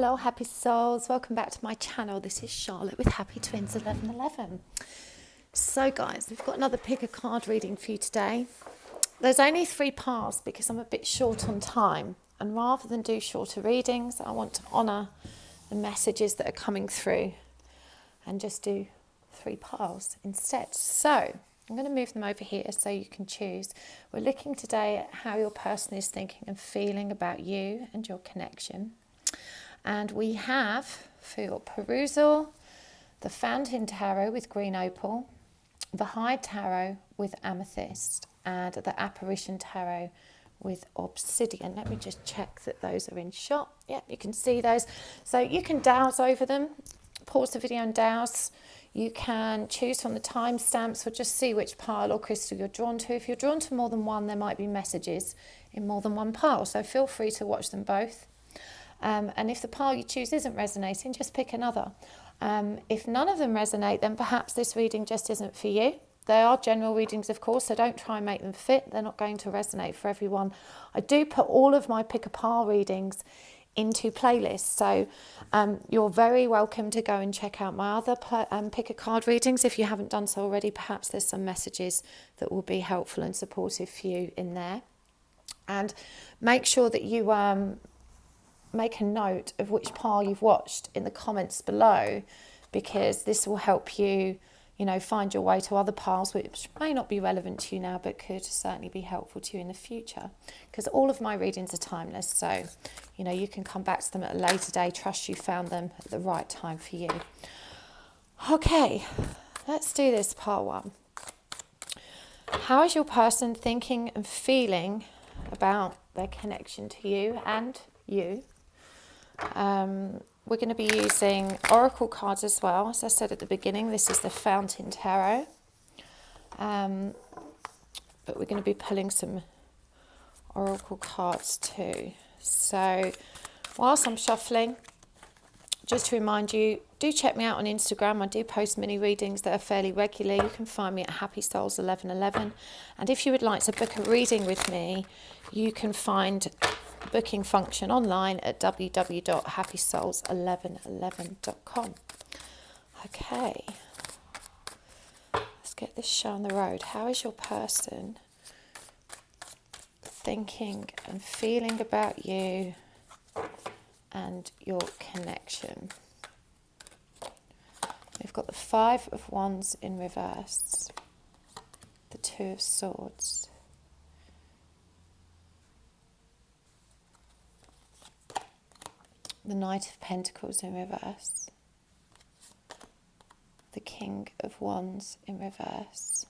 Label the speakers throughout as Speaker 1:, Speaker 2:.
Speaker 1: Hello happy souls, welcome back to my channel. This is Charlotte with Happy Twins 1111. So guys, we've got another pick a card reading for you today. There's only 3 piles because I'm a bit short on time, and rather than do shorter readings, I want to honour the messages that are coming through and just do 3 piles instead. So I'm going to move them over here so you can choose. We're looking today at how your person is thinking and feeling about you and your connection. And we have, for your perusal, the Fountain Tarot with green opal, the High Tarot with amethyst, and the Apparition Tarot with obsidian. Let me just check that those are in shot. Yep, you can see those. So you can douse over them, pause the video and douse. You can choose from the timestamps or just see which pile or crystal you're drawn to. If you're drawn to more than one, there might be messages in more than one pile. So feel free to watch them both. And if the pile you choose isn't resonating, just pick another. If none of them resonate, then perhaps this reading just isn't for you. They are general readings, of course, so don't try and make them fit. They're not going to resonate for everyone. I do put all of my pick a pile readings into playlists, so you're very welcome to go and check out my other pick a card readings. If you haven't done so already, perhaps there's some messages that will be helpful and supportive for you in there. And make sure that you make a note of which pile you've watched in the comments below, because this will help you, find your way to other piles which may not be relevant to you now but could certainly be helpful to you in the future, because all of my readings are timeless, so you can come back to them at a later day. Trust you found them at the right time for you. Okay, let's do this. Pile 1. How is your person thinking and feeling about their connection to you and you? We're going to be using oracle cards as well. As I said at the beginning, this is the Fountain Tarot, but we're going to be pulling some oracle cards too. So whilst I'm shuffling, just to remind you, do check me out on Instagram. I do post mini readings that are fairly regular. You can find me at Happy Souls 1111, and if you would like to book a reading with me, you can find booking function online at www.happysouls1111.com. Okay, let's get this show on the road. How is your person thinking and feeling about you and your connection? We've got the 5 of Wands in reverse, the 2 of Swords, the Knight of Pentacles in reverse, the King of Wands in reverse,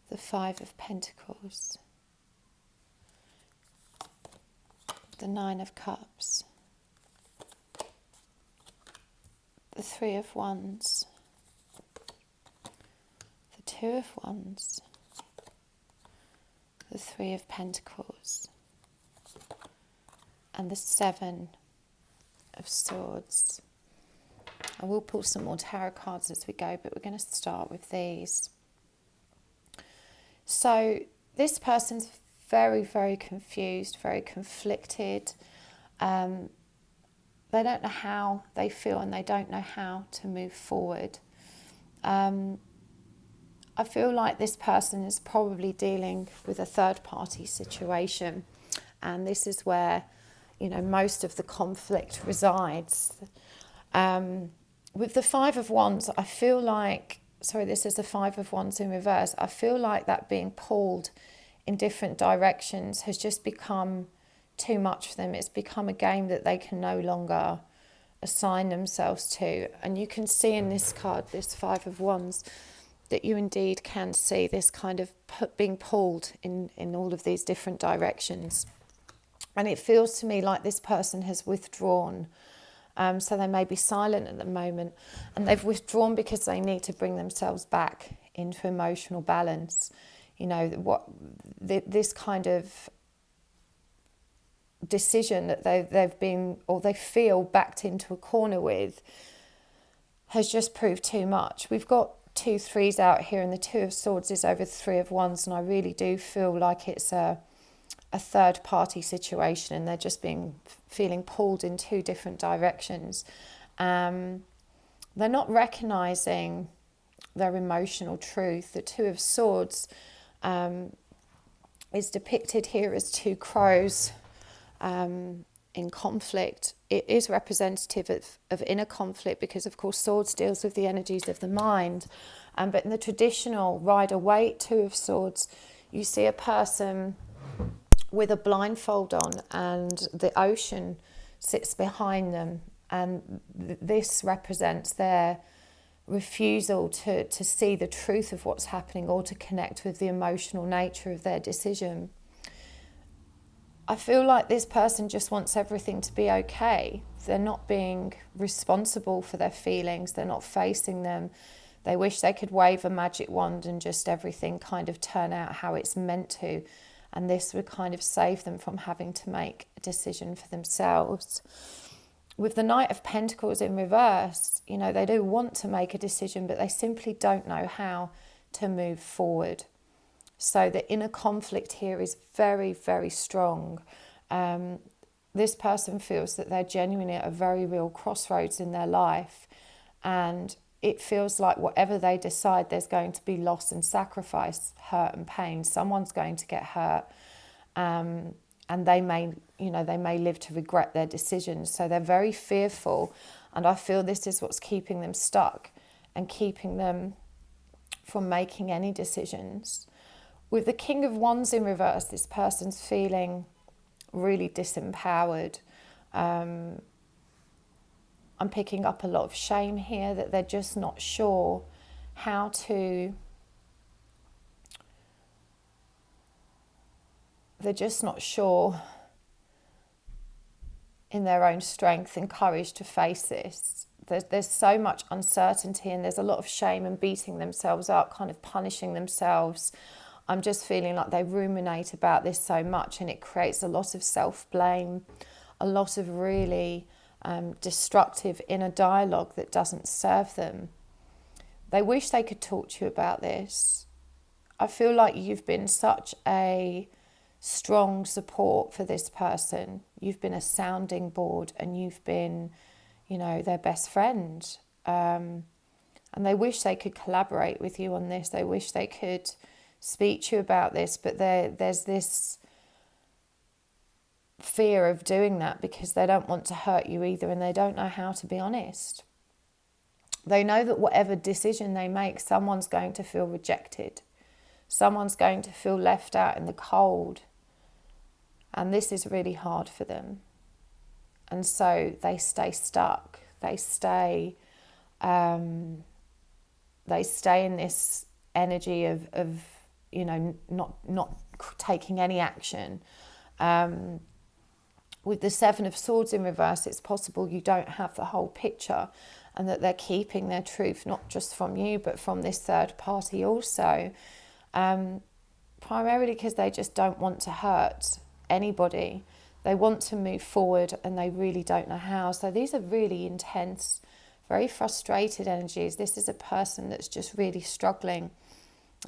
Speaker 1: the 5 of Pentacles, the 9 of Cups, the 3 of Wands, the 2 of Wands, the 3 of Pentacles, and the 7 of Swords. I will pull some more tarot cards as we go, but we're going to start with these. So this person's very, very confused, very conflicted. They don't know how they feel and they don't know how to move forward. I feel like this person is probably dealing with a third-party situation, and this is where most of the conflict resides. With the 5 of Wands, I feel like, this is the 5 of Wands in reverse. I feel like that being pulled in different directions has just become too much for them. It's become a game that they can no longer assign themselves to. And you can see in this card, this 5 of Wands, that you indeed can see this kind of being pulled in all of these different directions. And it feels to me like this person has withdrawn. So they may be silent at the moment, and they've withdrawn because they need to bring themselves back into emotional balance. This kind of decision that they've been, or they feel backed into a corner with, has just proved too much. We've got 2 3s out here, and the 2 of Swords is over the 3 of Wands, and I really do feel like it's a a third party situation, and they're just feeling pulled in two different directions. They're not recognizing their emotional truth. The Two of Swords is depicted here as two crows in conflict. It is representative of inner conflict because, of course, Swords deals with the energies of the mind. But in the traditional Rider-Waite Two of Swords, you see a person with a blindfold on and the ocean sits behind them. And this represents their refusal to see the truth of what's happening or to connect with the emotional nature of their decision. I feel like this person just wants everything to be okay. They're not being responsible for their feelings. They're not facing them. They wish they could wave a magic wand and just everything kind of turn out how it's meant to. And this would kind of save them from having to make a decision for themselves. With the Knight of Pentacles in reverse, you know, they do want to make a decision, but they simply don't know how to move forward. So the inner conflict here is very, very strong. This person feels that they're genuinely at a very real crossroads in their life, and it feels like whatever they decide, there's going to be loss and sacrifice, hurt and pain. Someone's going to get hurt, and they may live to regret their decisions. So they're very fearful, and I feel this is what's keeping them stuck and keeping them from making any decisions. With the King of Wands in reverse, this person's feeling really disempowered. I'm picking up a lot of shame here, that they're just not sure how to... They're just not sure in their own strength and courage to face this. There's so much uncertainty, and there's a lot of shame and beating themselves up, kind of punishing themselves. I'm just feeling like they ruminate about this so much, and it creates a lot of self-blame, a lot of really destructive inner dialogue that doesn't serve them. They wish they could talk to you about this. I feel like you've been such a strong support for this person. You've been a sounding board, and you've been, you know, their best friend. And they wish they could collaborate with you on this. They wish they could speak to you about this, but there's this fear of doing that because they don't want to hurt you either, and they don't know how to be honest. They know that whatever decision they make, someone's going to feel rejected. Someone's going to feel left out in the cold. And this is really hard for them. And so they stay stuck. They stay in this energy of you know, not taking any action. With the Seven of Swords in reverse, it's possible you don't have the whole picture, and that they're keeping their truth not just from you, but from this third party also. Primarily because they just don't want to hurt anybody. They want to move forward, and they really don't know how. So these are really intense, very frustrated energies. This is a person that's just really struggling.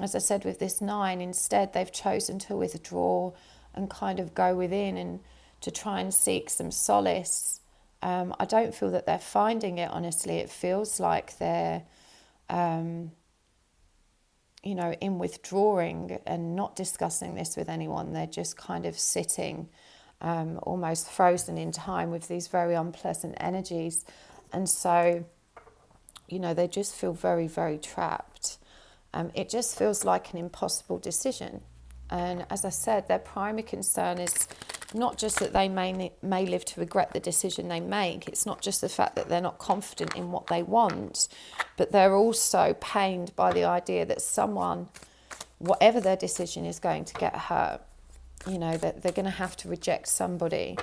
Speaker 1: As I said with this 9, instead they've chosen to withdraw and kind of go within and to try and seek some solace. I don't feel that they're finding it, honestly. It feels like they're, in withdrawing and not discussing this with anyone. They're just kind of sitting, almost frozen in time with these very unpleasant energies. And so, they just feel very, very trapped. It just feels like an impossible decision. And as I said, their primary concern is not just that they may live to regret the decision they make. It's not just the fact that they're not confident in what they want, but they're also pained by the idea that someone, whatever their decision, is going to get hurt. That they're going to have to reject somebody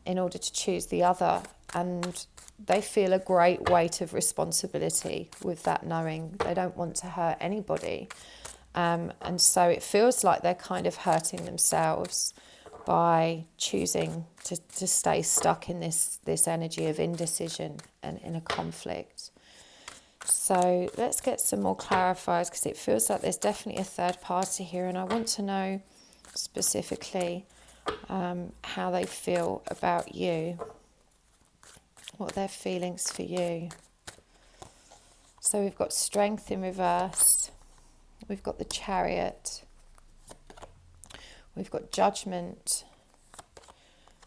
Speaker 1: in order to choose the other. And they feel a great weight of responsibility with that, knowing they don't want to hurt anybody. And so it feels like they're kind of hurting themselves by choosing to stay stuck in this energy of indecision and in a conflict. So let's get some more clarifiers, because it feels like there's definitely a third party here, and I want to know specifically how they feel about you, what are their feelings for you. So we've got Strength in reverse, we've got the Chariot, we've got Judgment,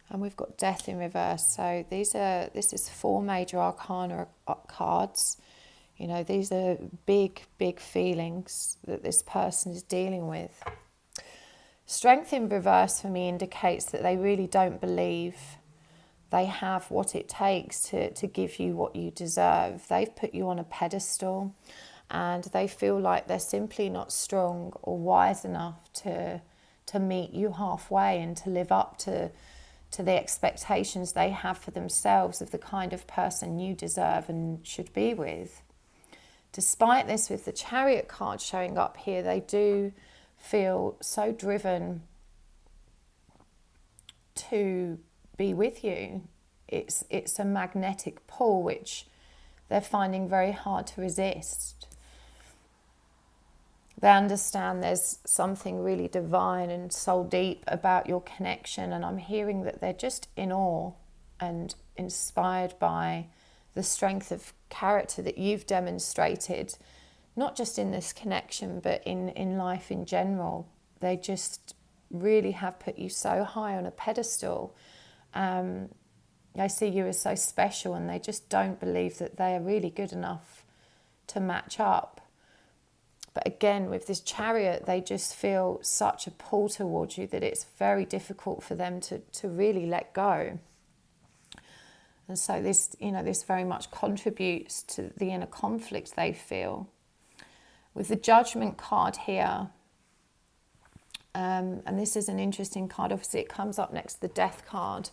Speaker 1: and we've got Death in reverse. So this is 4 major arcana cards. You know, these are big, big feelings that this person is dealing with. Strength in reverse for me indicates that they really don't believe they have what it takes to give you what you deserve. They've put you on a pedestal and they feel like they're simply not strong or wise enough to meet you halfway and to live up to the expectations they have for themselves of the kind of person you deserve and should be with. Despite this, with the Chariot card showing up here, they do feel so driven to be with you. It's a magnetic pull which they're finding very hard to resist. They understand there's something really divine and soul deep about your connection, and I'm hearing that they're just in awe and inspired by the strength of character that you've demonstrated, not just in this connection but in life in general. They just really have put you so high on a pedestal. They see you as so special and they just don't believe that they are really good enough to match up. But again, with this Chariot, they just feel such a pull towards you that it's very difficult for them to really let go. And so this, you know, this very much contributes to the inner conflict they feel. With the Judgment card here, and this is an interesting card, obviously it comes up next to the Death card,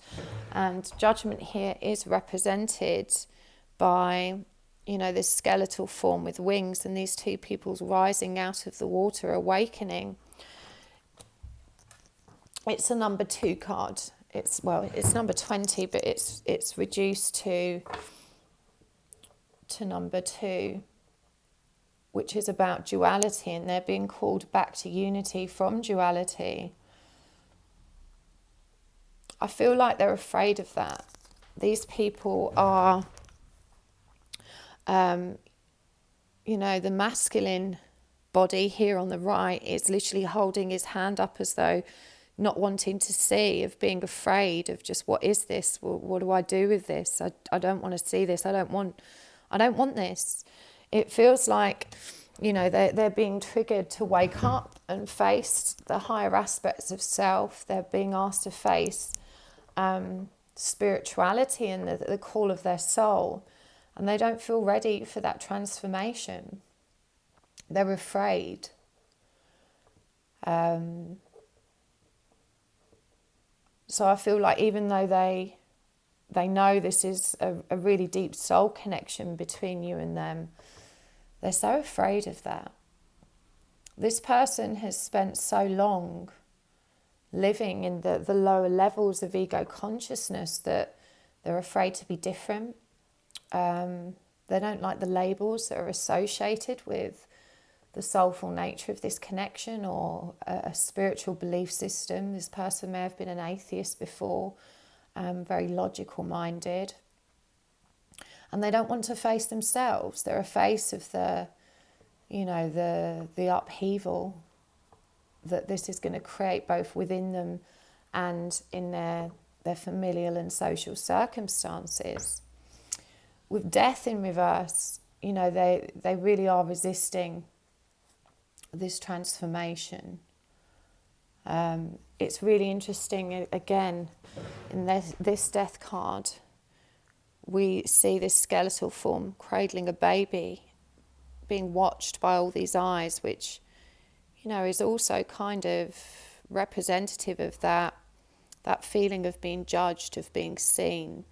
Speaker 1: and Judgment here is represented by, you know, this skeletal form with wings and these 2 peoples rising out of the water, awakening. It's a number 2 card. It's number 20, but it's reduced to number 2, which is about duality, and they're being called back to unity from duality. I feel like they're afraid of that. These people are, you know, the masculine body here on the right is literally holding his hand up as though not wanting to see, of being afraid of just, what is this? What do I do with this? I don't want to see this. I don't want this. It feels like, you know, they're being triggered to wake up and face the higher aspects of self. They're being asked to face spirituality and the call of their soul. And they don't feel ready for that transformation. They're afraid. So I feel like even though they know this is a really deep soul connection between you and them, they're so afraid of that. This person has spent so long living in the lower levels of ego consciousness that they're afraid to be different. They don't like the labels that are associated with the soulful nature of this connection or a spiritual belief system. This person may have been an atheist before, very logical minded. And they don't want to face themselves. They're afraid of the upheaval that this is going to create both within them and in their familial and social circumstances. With Death in reverse, you know, they really are resisting this transformation. It's really interesting, again, in this Death card, we see this skeletal form cradling a baby, being watched by all these eyes, which, you know, is also kind of representative of that feeling of being judged, of being seen.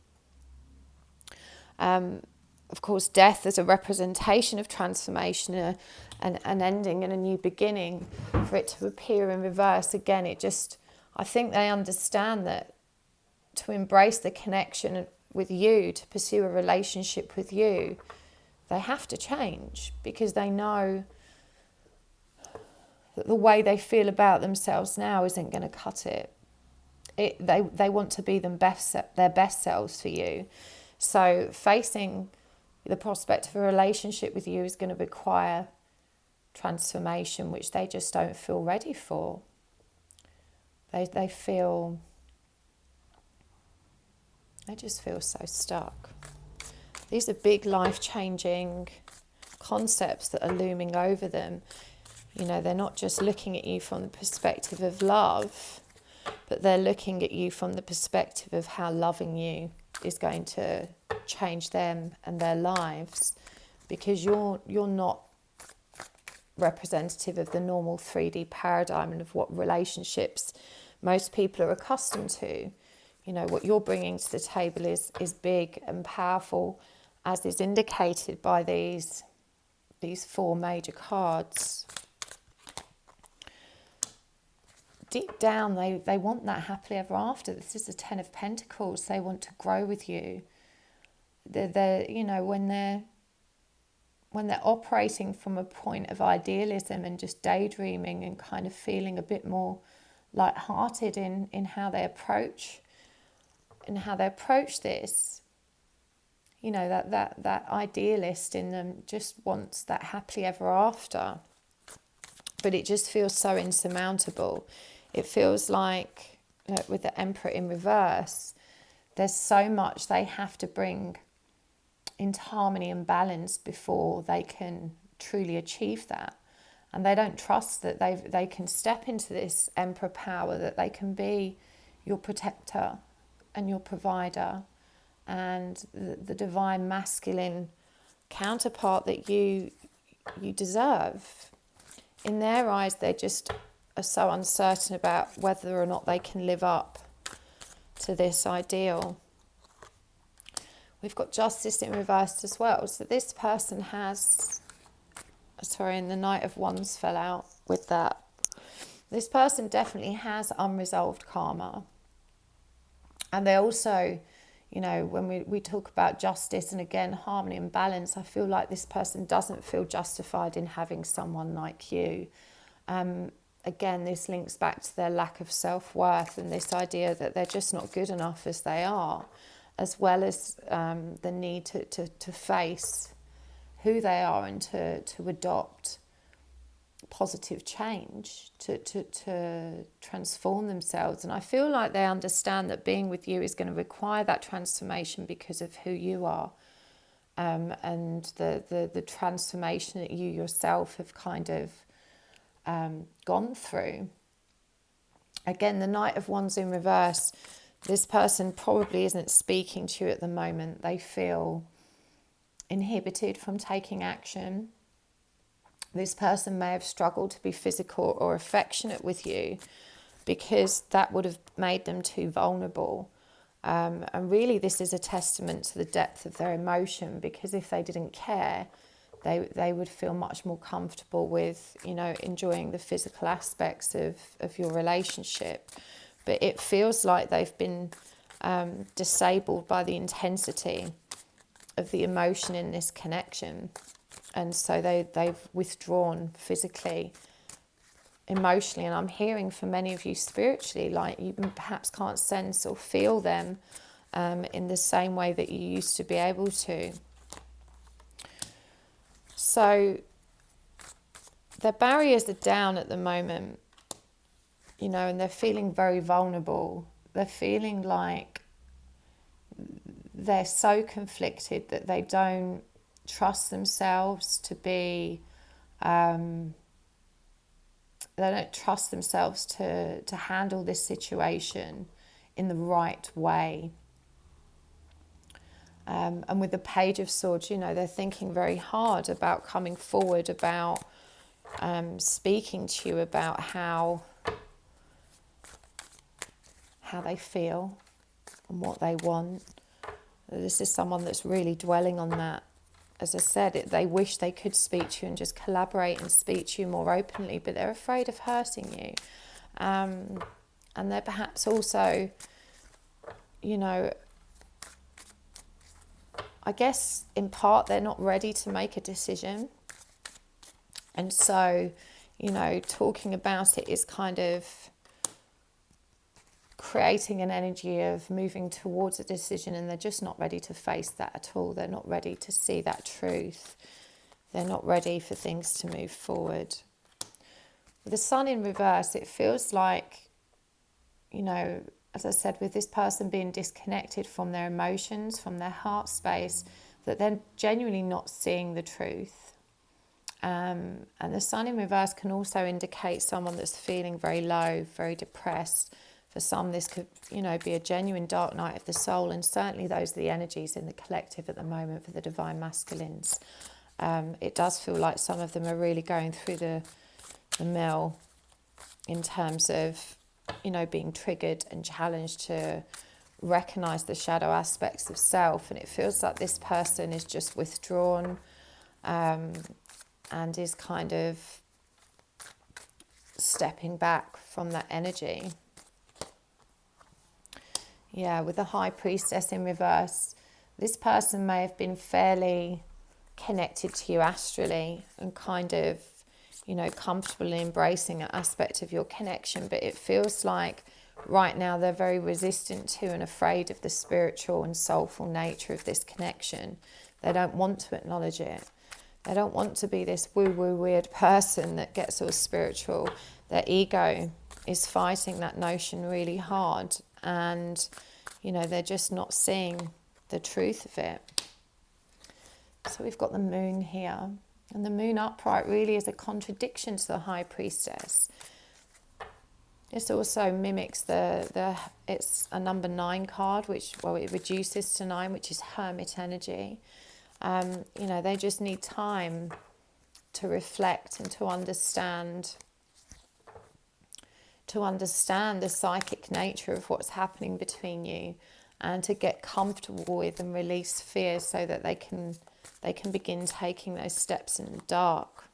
Speaker 1: Of course, death is a representation of transformation, an ending and a new beginning. For it to appear in reverse, again, I think they understand that to embrace the connection with you, to pursue a relationship with you, they have to change, because they know that the way they feel about themselves now isn't going to cut it. they want to be their best selves for you. So facing the prospect of a relationship with you is going to require transformation, which they just don't feel ready for. They just feel so stuck. These are big life-changing concepts that are looming over them. You know, they're not just looking at you from the perspective of love, but they're looking at you from the perspective of how loving you is going to change them and their lives, because you're not representative of the normal 3D paradigm and of what relationships most people are accustomed to. You know, what you're bringing to the table is big and powerful, as is indicated by these 4 major cards. Deep down, they want that happily ever after. This is the 10 of Pentacles. They want to grow with you. They're you know, when they're operating from a point of idealism and just daydreaming and kind of feeling a bit more light-hearted in how they approach this, you know, that idealist in them just wants that happily ever after, but it just feels so insurmountable. It feels like, you know, with the Emperor in reverse, there's so much they have to bring into harmony and balance before they can truly achieve that. And they don't trust that they can step into this Emperor power, that they can be your protector and your provider and the divine masculine counterpart that you deserve. In their eyes, they just are so uncertain about whether or not they can live up to this ideal. We've got Justice in reverse as well. So this person has, and the Knight of Wands fell out with that. This person definitely has unresolved karma. And they also, you know, when we talk about justice and again, harmony and balance, I feel like this person doesn't feel justified in having someone like you. Again, this links back to their lack of self-worth and this idea that they're just not good enough as they are, as well as the need to face who they are and to adopt positive change, to transform themselves. And I feel like they understand that being with you is going to require that transformation because of who you are, and the transformation that you yourself have kind of gone through. Again, the Knight of Wands in reverse, this person probably isn't speaking to you at the moment. They feel inhibited from taking action. This person may have struggled to be physical or affectionate with you because that would have made them too vulnerable. And really this is a testament to the depth of their emotion, because if they didn't care, they would feel much more comfortable with, you know, enjoying the physical aspects of your relationship. But it feels like they've been disabled by the intensity of the emotion in this connection. And so they've withdrawn physically, emotionally. And I'm hearing from many of you spiritually, like you perhaps can't sense or feel them in the same way that you used to be able to. So their barriers are down at the moment, you know, and they're feeling very vulnerable. They're feeling like they're so conflicted that they don't trust themselves to be, they don't trust themselves to handle this situation in the right way. And with the Page of Swords, you know, they're thinking very hard about coming forward, about speaking to you about how they feel and what they want. This is someone that's really dwelling on that. As I said, they wish they could speak to you and just collaborate and speak to you more openly, but they're afraid of hurting you. And they're perhaps also, you know, I guess in part they're not ready to make a decision. And so, you know, talking about it is kind of creating an energy of moving towards a decision, and they're just not ready to face that at all. They're not ready to see that truth. They're not ready for things to move forward. With the sun in reverse, it feels like, you know, as I said, with this person being disconnected from their emotions, from their heart space, that they're genuinely not seeing the truth. And the sun in reverse can also indicate someone that's feeling very low, very depressed. For some, this could, you know, be a genuine dark night of the soul, and certainly those are the energies in the collective at the moment for the divine masculines. It does feel like some of them are really going through the mill in terms of, you know, being triggered and challenged to recognize the shadow aspects of self. And it feels like this person is just withdrawn and is kind of stepping back from that energy. Yeah, with the High Priestess in reverse, this person may have been fairly connected to you astrally and kind of, you know, comfortable in embracing an aspect of your connection, but it feels like right now they're very resistant to and afraid of the spiritual and soulful nature of this connection. They don't want to acknowledge it. They don't want to be this woo-woo weird person that gets all spiritual. Their ego is fighting that notion really hard, and, you know, they're just not seeing the truth of it. So we've got the moon here, and the moon upright really is a contradiction to the High Priestess. This also mimics it's a number 9 card, which, well, it reduces to 9, which is Hermit energy. You know, they just need time to reflect and to understand the psychic nature of what's happening between you, and to get comfortable with and release fear so that they can begin taking those steps in the dark.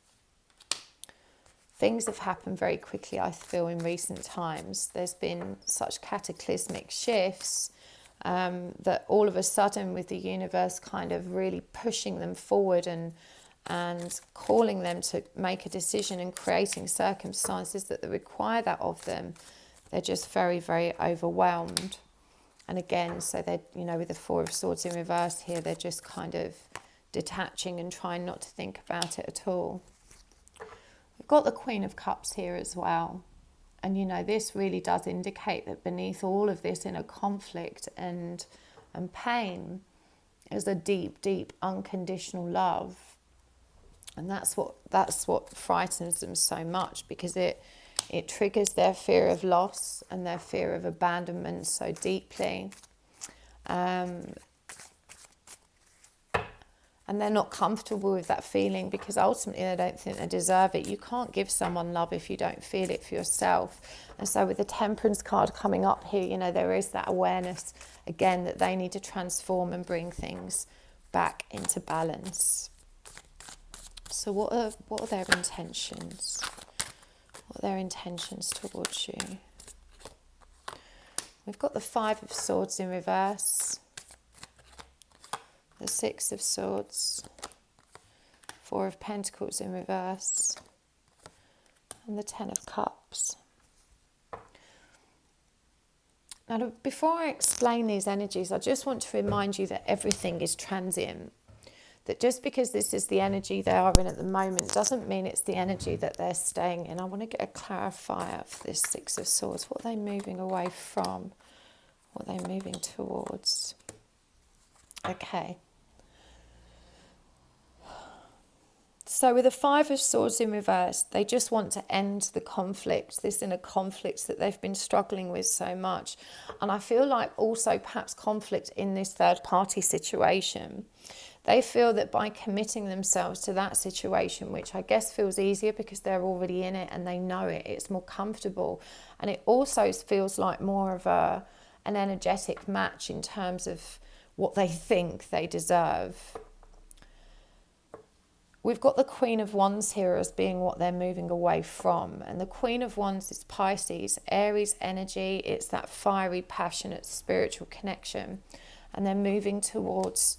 Speaker 1: Things have happened very quickly, I feel, in recent times. There's been such cataclysmic shifts that all of a sudden, with the universe kind of really pushing them forward and calling them to make a decision and creating circumstances that require that of them, they're just very, very overwhelmed. And again, so they're, you know, with the Four of Swords in reverse here, they're just kind of detaching and trying not to think about it at all. We've got the Queen of Cups here as well. And, you know, this really does indicate that beneath all of this inner conflict and pain is a deep, deep, unconditional love. And that's what frightens them so much, because it triggers their fear of loss and their fear of abandonment so deeply. And they're not comfortable with that feeling, because ultimately they don't think they deserve it. You can't give someone love if you don't feel it for yourself. And so with the Temperance card coming up here, you know, there is that awareness, again, that they need to transform and bring things back into balance. So what are their intentions? What are their intentions towards you? We've got the Five of Swords in reverse, the Six of Swords, Four of Pentacles in reverse, and the Ten of Cups. Now, before I explain these energies, I just want to remind you that everything is transient. That just because this is the energy they are in at the moment doesn't mean it's the energy that they're staying in. I want to get a clarifier for this Six of Swords. What are they moving away from? What are they moving towards? Okay. So with the Five of Swords in reverse, they just want to end the conflict, this inner conflict that they've been struggling with so much. And I feel like also perhaps conflict in this third party situation. They feel that by committing themselves to that situation, which I guess feels easier because they're already in it and they know it, it's more comfortable. And it also feels like more of an energetic match in terms of what they think they deserve. We've got the Queen of Wands here as being what they're moving away from. And the Queen of Wands is Pisces, Aries energy. It's that fiery, passionate, spiritual connection. And they're moving towards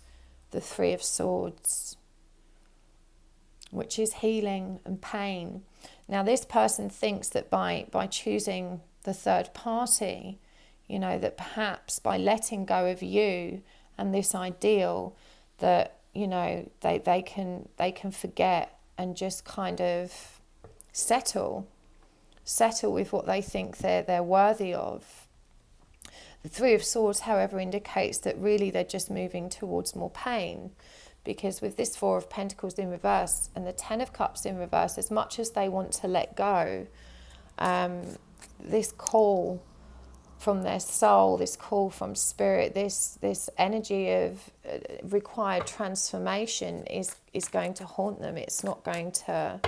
Speaker 1: the Three of Swords, which is healing and pain. Now, this person thinks that by choosing the third party, You know, that perhaps by letting go of you and this ideal, that, you know, they can forget and just kind of settle with what they think they're worthy of. The Three of Swords, however, indicates that really they're just moving towards more pain, because with this Four of Pentacles in reverse and the Ten of Cups in reverse, as much as they want to let go, this call from their soul, this call from spirit, this energy of required transformation is going to haunt them. It's not going to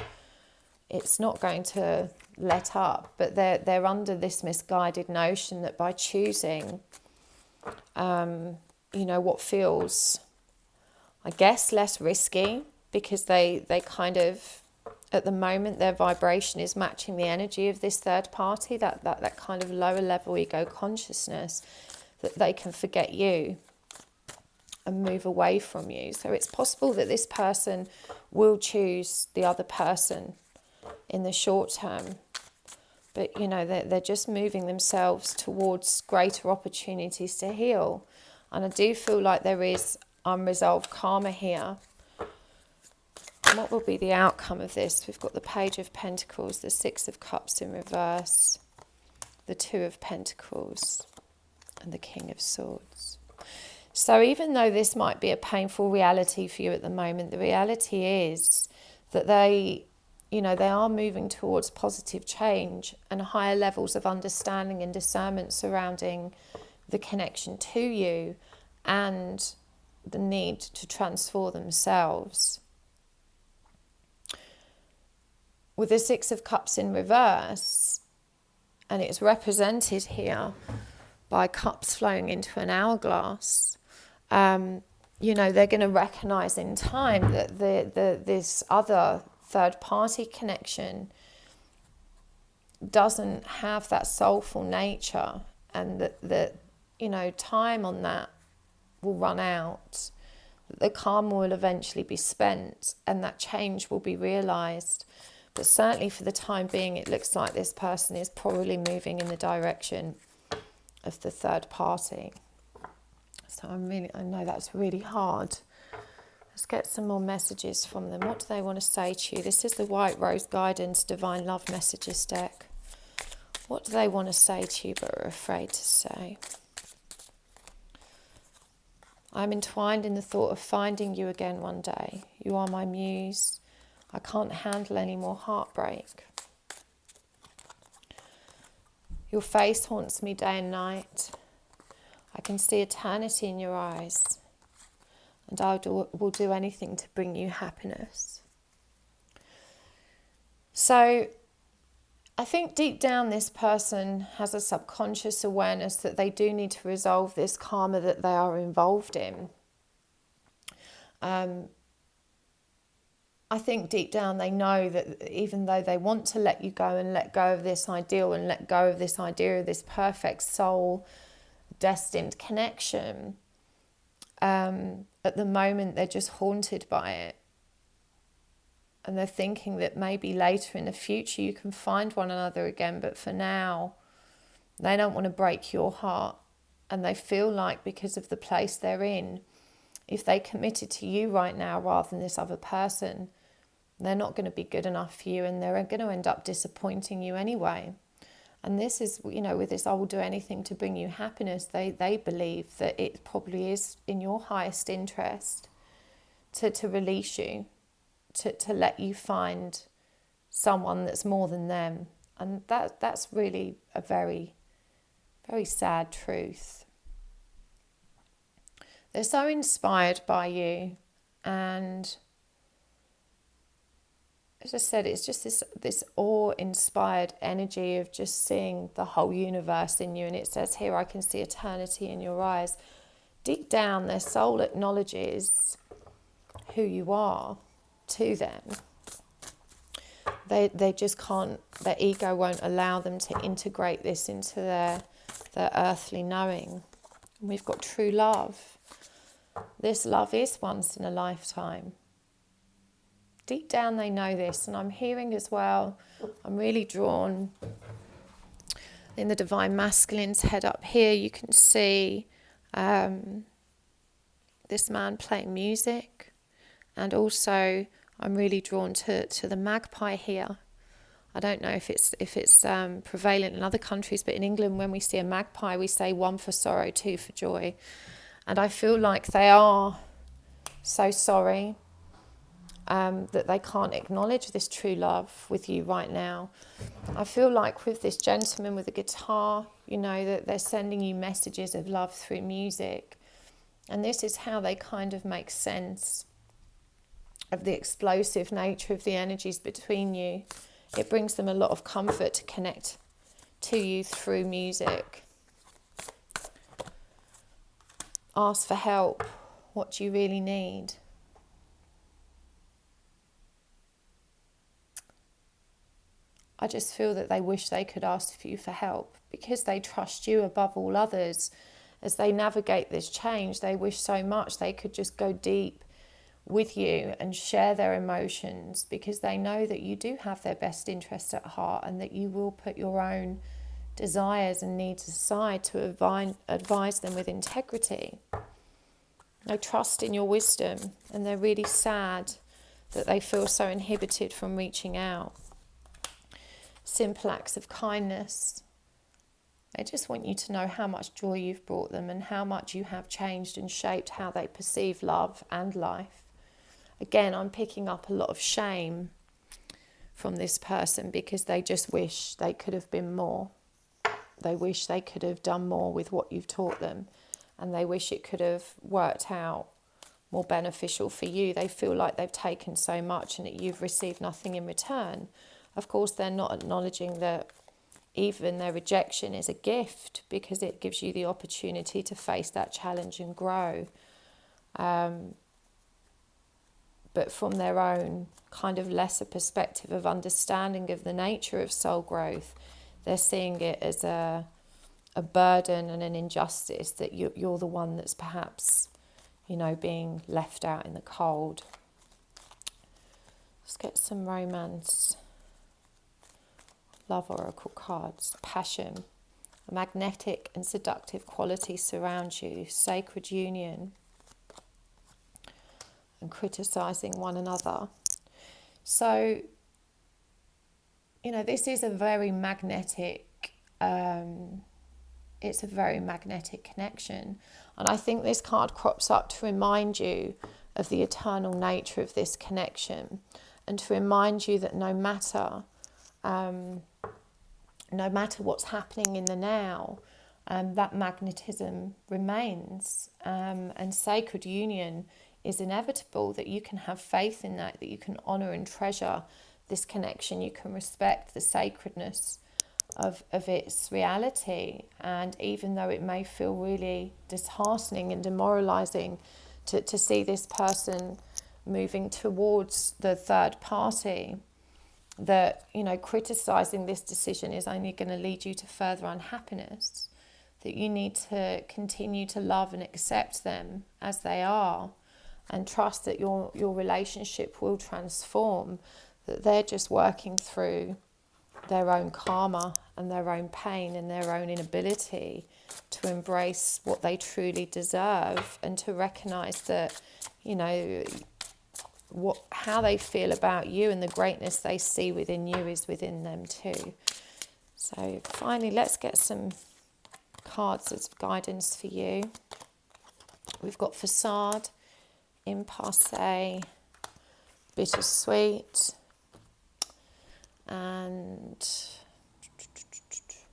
Speaker 1: let up, but they're under this misguided notion that by choosing, you know, what feels, I guess, less risky, because they kind of, at the moment, their vibration is matching the energy of this third party, that kind of lower level ego consciousness, that they can forget you and move away from you. So it's possible that this person will choose the other person in the short term, but, you know, they're just moving themselves towards greater opportunities to heal. And I do feel like there is unresolved karma here. And what will be the outcome of this? We've got the Page of Pentacles, the Six of Cups in reverse, the Two of Pentacles, and the King of Swords. So even though this might be a painful reality for you at the moment, the reality is that they are moving towards positive change and higher levels of understanding and discernment surrounding the connection to you and the need to transform themselves. With the Six of Cups in reverse, and it's represented here by cups flowing into an hourglass, you know, they're going to recognize in time that this other third party connection doesn't have that soulful nature, and that you know, time on that will run out, that the karma will eventually be spent, and that change will be realized. But certainly for the time being, it looks like this person is probably moving in the direction of the third party. So I know that's really hard. Let's get some more messages from them. What do they want to say to you? This is the White Rose Guidance Divine Love Messages deck. What do they want to say to you but are afraid to say? I'm entwined in the thought of finding you again one day. You are my muse. I can't handle any more heartbreak. Your face haunts me day and night. I can see eternity in your eyes, and I will do anything to bring you happiness. So I think deep down this person has a subconscious awareness that they do need to resolve this karma that they are involved in. I think deep down they know that even though they want to let you go and let go of this ideal and let go of this idea of this perfect soul destined connection, at the moment they're just haunted by it. And they're thinking that maybe later in the future you can find one another again, but for now they don't want to break your heart. And they feel like because of the place they're in, if they committed to you right now rather than this other person, they're not going to be good enough for you, and they're going to end up disappointing you anyway. And this is, you know, with this I will do anything to bring you happiness, they believe that it probably is in your highest interest to release you, to let you find someone that's more than them. And that's really a very, very sad truth. They're so inspired by you, and as I said, it's just this awe-inspired energy of just seeing the whole universe in you. And it says here, I can see eternity in your eyes. Deep down, their soul acknowledges who you are to them. They just can't, their ego won't allow them to integrate this into their earthly knowing. And we've got true love. This love is once in a lifetime. Deep down they know this, and I'm hearing as well, I'm really drawn. in the Divine Masculine's head up here, you can see this man playing music. And also, I'm really drawn to the magpie here. I don't know if it's prevalent in other countries, but in England, when we see a magpie, we say 1 for sorrow, 2 for joy. And I feel like they are so sorry that they can't acknowledge this true love with you right now. I feel like with this gentleman with the guitar, that they're sending you messages of love through music. And this is how they kind of make sense of the explosive nature of the energies between you. It brings them a lot of comfort to connect to you through music. Ask for help. What do you really need? I just feel that they wish they could ask you for help because they trust you above all others. As they navigate this change, they wish so much they could just go deep with you and share their emotions, because they know that you do have their best interest at heart and that you will put your own desires and needs aside to advise them with integrity. They trust in your wisdom, and they're really sad that they feel so inhibited from reaching out. Simple acts of kindness. They just want you to know how much joy you've brought them and how much you have changed and shaped how they perceive love and life. Again, I'm picking up a lot of shame from this person because they just wish they could have been more. They wish they could have done more with what you've taught them, and they wish it could have worked out more beneficial for you. They feel like they've taken so much and that you've received nothing in return. Of course, they're not acknowledging that even their rejection is a gift, because it gives you the opportunity to face that challenge and grow. But from their own kind of lesser perspective of understanding of the nature of soul growth, they're seeing it as a burden and an injustice, that you're the one that's perhaps, being left out in the cold. Let's get some romance. Love oracle cards. Passion. A magnetic and seductive quality surrounds you. Sacred union. And criticizing one another. So, this is a very magnetic, it's a very magnetic connection. And I think this card crops up to remind you of the eternal nature of this connection, and to remind you that no matter what's happening in the now, that magnetism remains, and sacred union is inevitable, that you can have faith in that you can honour and treasure this connection, you can respect the sacredness of its reality. And even though it may feel really disheartening and demoralising to see this person moving towards the third party, that, criticising this decision is only going to lead you to further unhappiness, that you need to continue to love and accept them as they are, and trust that your relationship will transform, that they're just working through their own karma and their own pain and their own inability to embrace what they truly deserve, and to recognise that, how they feel about you and the greatness they see within you is within them too. So finally, let's get some cards as guidance for you. We've got facade, impasse, bittersweet, and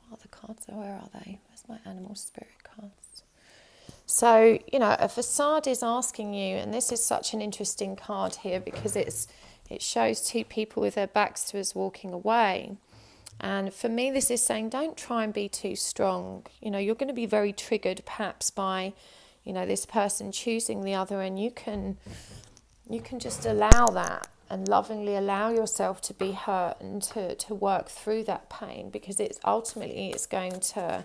Speaker 1: what are the cards? Where are they? Where's my animal spirit cards? So, a facade is asking you, and this is such an interesting card here because it shows two people with their backs to us walking away. And for me, this is saying, don't try and be too strong. You're going to be very triggered perhaps by, this person choosing the other, and you can just allow that and lovingly allow yourself to be hurt and to work through that pain, because it's going to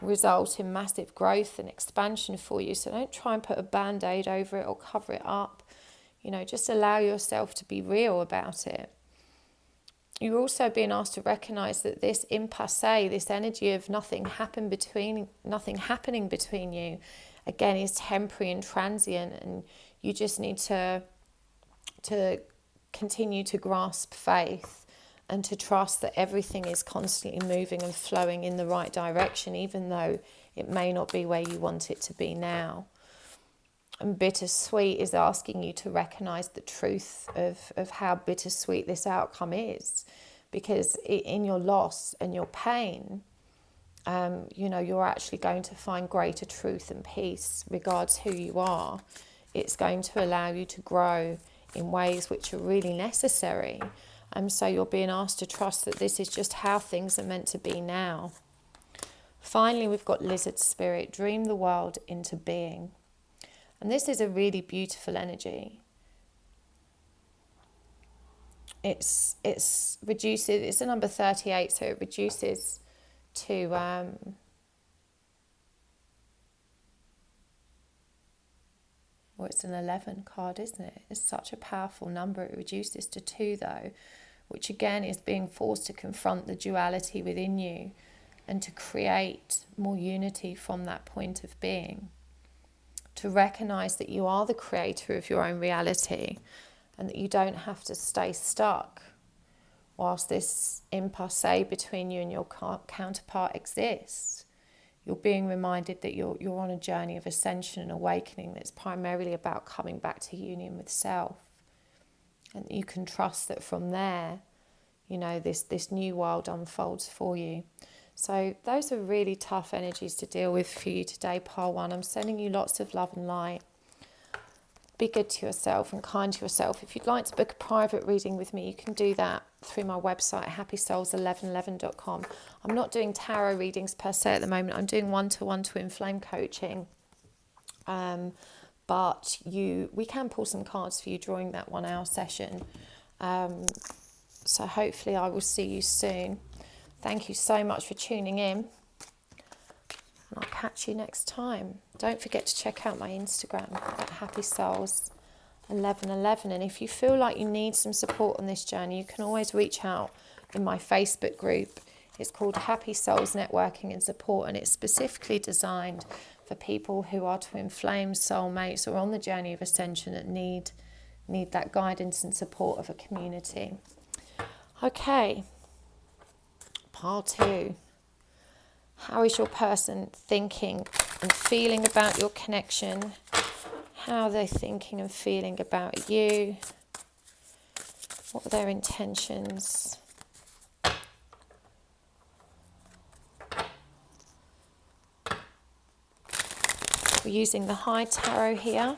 Speaker 1: result in massive growth and expansion for you. So don't try and put a band-aid over it or cover it up. Just allow yourself to be real about it. You're also being asked to recognize that this impasse, this energy of nothing happening between you, again, is temporary and transient, and you just need to continue to grasp faith and to trust that everything is constantly moving and flowing in the right direction, even though it may not be where you want it to be now. And bittersweet is asking you to recognize the truth of how bittersweet this outcome is, because in your loss and your pain, you're actually going to find greater truth and peace regards who you are. It's going to allow you to grow in ways which are really necessary. So you're being asked to trust that this is just how things are meant to be now. Finally, we've got Lizard Spirit, dream the world into being. And this is a really beautiful energy. It's reduces, it's a number 38, so it reduces to it's an 11 card, isn't it? It's such a powerful number. It reduces to 2 though, which again is being forced to confront the duality within you and to create more unity from that point of being. To recognize that you are the creator of your own reality and that you don't have to stay stuck whilst this impasse between you and your counterpart exists. You're being reminded that you're on a journey of ascension and awakening that's primarily about coming back to union with self. And you can trust that from there, this new world unfolds for you. So those are really tough energies to deal with for you today, Pile 1. I'm sending you lots of love and light. Be good to yourself and kind to yourself. If you'd like to book a private reading with me, you can do that through my website, happysouls1111.com. I'm not doing tarot readings per se at the moment. I'm doing one-to-one twin flame coaching. But we can pull some cards for you during that 1 hour session. So hopefully I will see you soon. Thank you so much for tuning in. And I'll catch you next time. Don't forget to check out my Instagram at happysouls1111. And if you feel like you need some support on this journey, you can always reach out in my Facebook group. It's called Happy Souls Networking and Support, and it's specifically designed for people who are twin flames, soulmates, or on the journey of ascension that need that guidance and support of a community. Okay, part 2. How is your person thinking and feeling about your connection? How are they thinking and feeling about you? What are their intentions? We're using the High Tarot here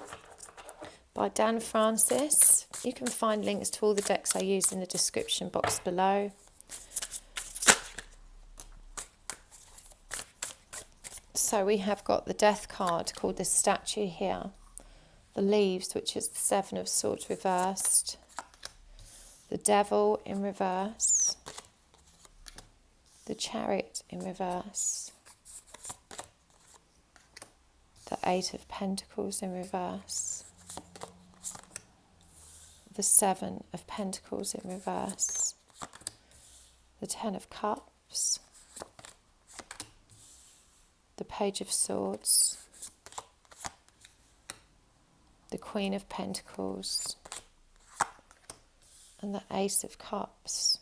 Speaker 1: by Dan Francis. You can find links to all the decks I use in the description box below. So we have got the Death card called the Statue here. The Leaves, which is the 7 of Swords reversed. The Devil in reverse. The Chariot in reverse. The 8 of Pentacles in reverse. The 7 of Pentacles in reverse. The 10 of Cups. The Page of Swords. The Queen of Pentacles. And the Ace of Cups.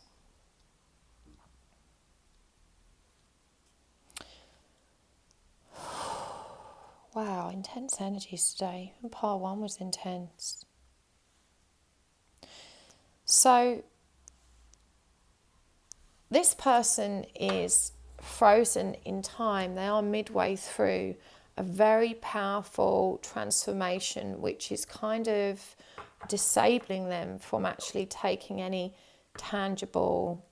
Speaker 1: Wow, intense energies today. And part 1 was intense. So, this person is frozen in time. They are midway through a very powerful transformation, which is kind of disabling them from actually taking any tangible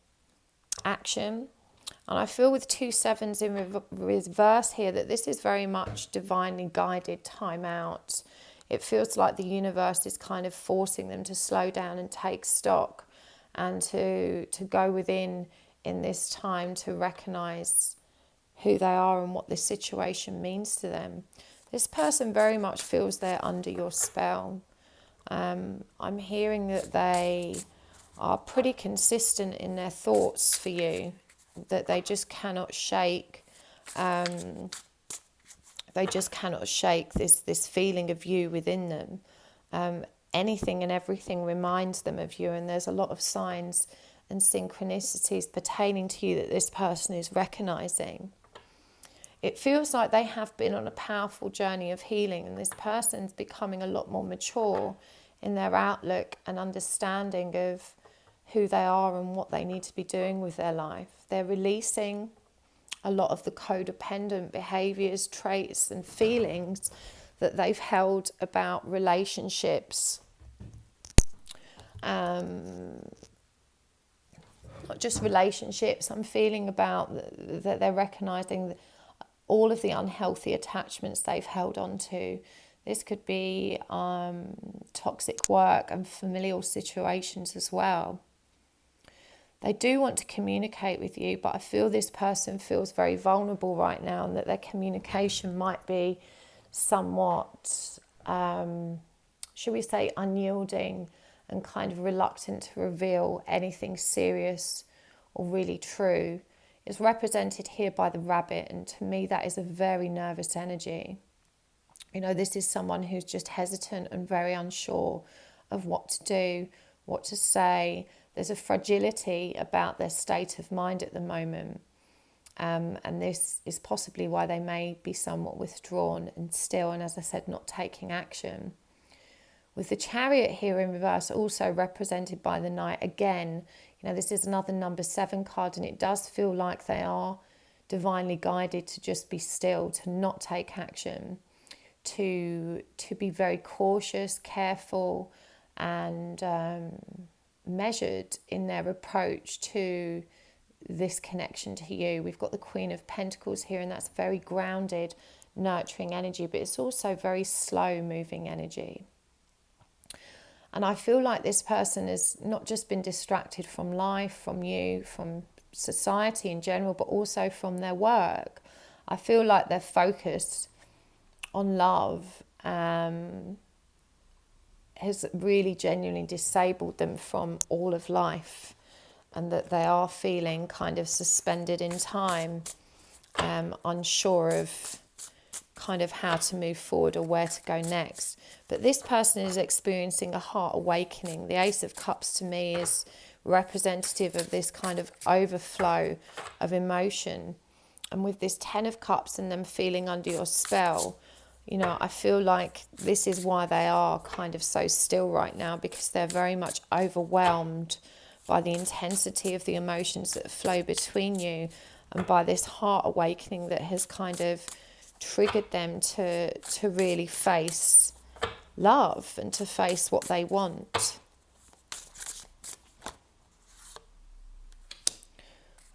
Speaker 1: action. And I feel with 2 7s in reverse here that this is very much divinely guided time out. It feels like the universe is kind of forcing them to slow down and take stock and to go within in this time to recognize who they are and what this situation means to them. This person very much feels they're under your spell. I'm hearing that they are pretty consistent in their thoughts for you, that they just cannot shake. They just cannot shake this feeling of you within them. Anything and everything reminds them of you, and there's a lot of signs and synchronicities pertaining to you that this person is recognizing. It feels like they have been on a powerful journey of healing, and this person's becoming a lot more mature in their outlook and understanding of who they are and what they need to be doing with their life. They're releasing a lot of the codependent behaviors, traits and feelings that they've held about relationships. Not just relationships, I'm feeling about that they're recognizing all of the unhealthy attachments they've held on to. This could be toxic work and familial situations as well. They do want to communicate with you, but I feel this person feels very vulnerable right now, and that their communication might be somewhat, should we say, unyielding and kind of reluctant to reveal anything serious or really true. It's represented here by the rabbit, and to me that is a very nervous energy. You know, this is someone who's just hesitant and very unsure of what to do, what to say. There's a fragility about their state of mind at the moment. And this is possibly why they may be somewhat withdrawn and still, and as I said, not taking action. With the Chariot here in reverse, also represented by the Knight, again, you know, this is another number 7 card, and it does feel like they are divinely guided to just be still, to not take action, to be very cautious, careful, and measured in their approach to this connection to you. We've got the Queen of Pentacles here, and that's very grounded, nurturing energy, but it's also very slow moving energy. And I feel like this person has not just been distracted from life, from you, from society in general, but also from their work. I feel like they're focused on love has really genuinely disabled them from all of life, and that they are feeling kind of suspended in time, unsure of kind of how to move forward or where to go next. But this person is experiencing a heart awakening. The Ace of Cups to me is representative of this kind of overflow of emotion. And with this 10 of Cups and them feeling under your spell, you know, I feel like this is why they are kind of so still right now, because they're very much overwhelmed by the intensity of the emotions that flow between you, and by this heart awakening that has kind of triggered them to really face love and to face what they want.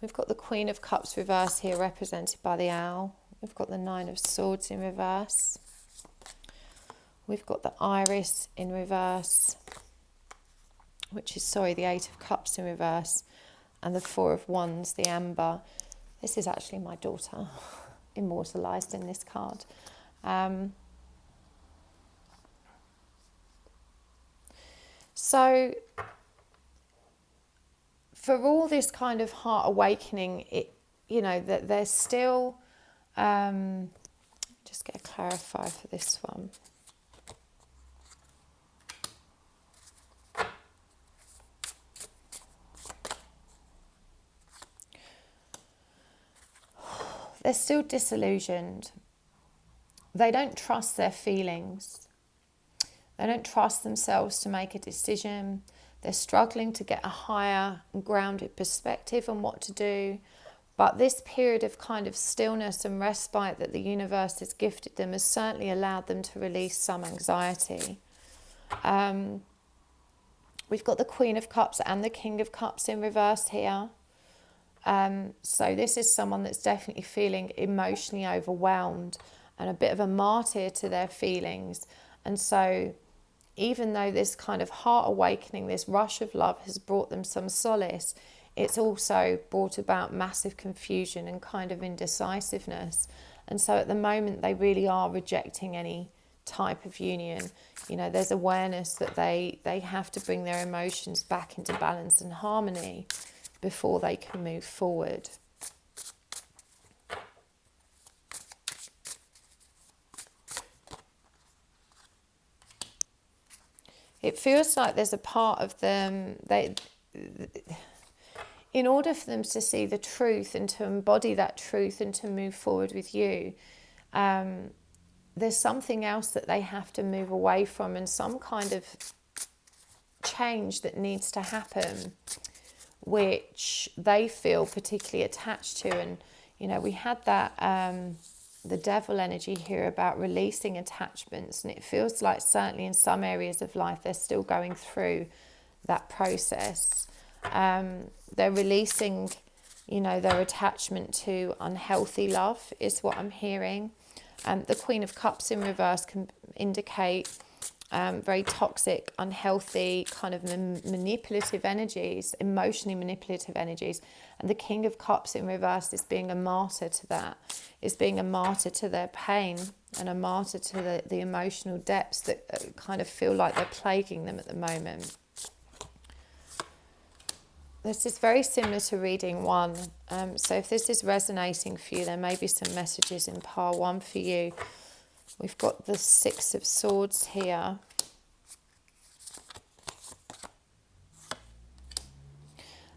Speaker 1: We've got the Queen of Cups reverse here, represented by the Owl. We've got the 9 of Swords in reverse. We've got the Iris in reverse, which is, the 8 of Cups in reverse, and the 4 of Wands, the Amber. This is actually my daughter, immortalised in this card. So for all this kind of heart awakening, that there's still, just get a clarifier for this one. They're still disillusioned. They don't trust their feelings. They don't trust themselves to make a decision. They're struggling to get a higher and grounded perspective on what to do. But this period of kind of stillness and respite that the universe has gifted them has certainly allowed them to release some anxiety. We've got the Queen of Cups and the King of Cups in reverse here. So this is someone that's definitely feeling emotionally overwhelmed and a bit of a martyr to their feelings. And so even though this kind of heart awakening, this rush of love has brought them some solace, it's also brought about massive confusion and kind of indecisiveness. And so at the moment they really are rejecting any type of union. You know, there's awareness that they have to bring their emotions back into balance and harmony before they can move forward. It feels like there's a part of them, in order for them to see the truth and to embody that truth and to move forward with you, there's something else that they have to move away from, and some kind of change that needs to happen, which they feel particularly attached to. And, you know, we had that, the devil energy here about releasing attachments, and it feels like certainly in some areas of life they're still going through that process. They're releasing, you know, their attachment to unhealthy love is what I'm hearing. The Queen of Cups in reverse can indicate very toxic, unhealthy, kind of manipulative energies, emotionally manipulative energies. And the King of Cups in reverse is being a martyr to that, is being a martyr to their pain and a martyr to the emotional depths that kind of feel like they're plaguing them at the moment. This is very similar to reading 1. So if this is resonating for you, there may be some messages in pile 1 for you. We've got the 6 of Swords here.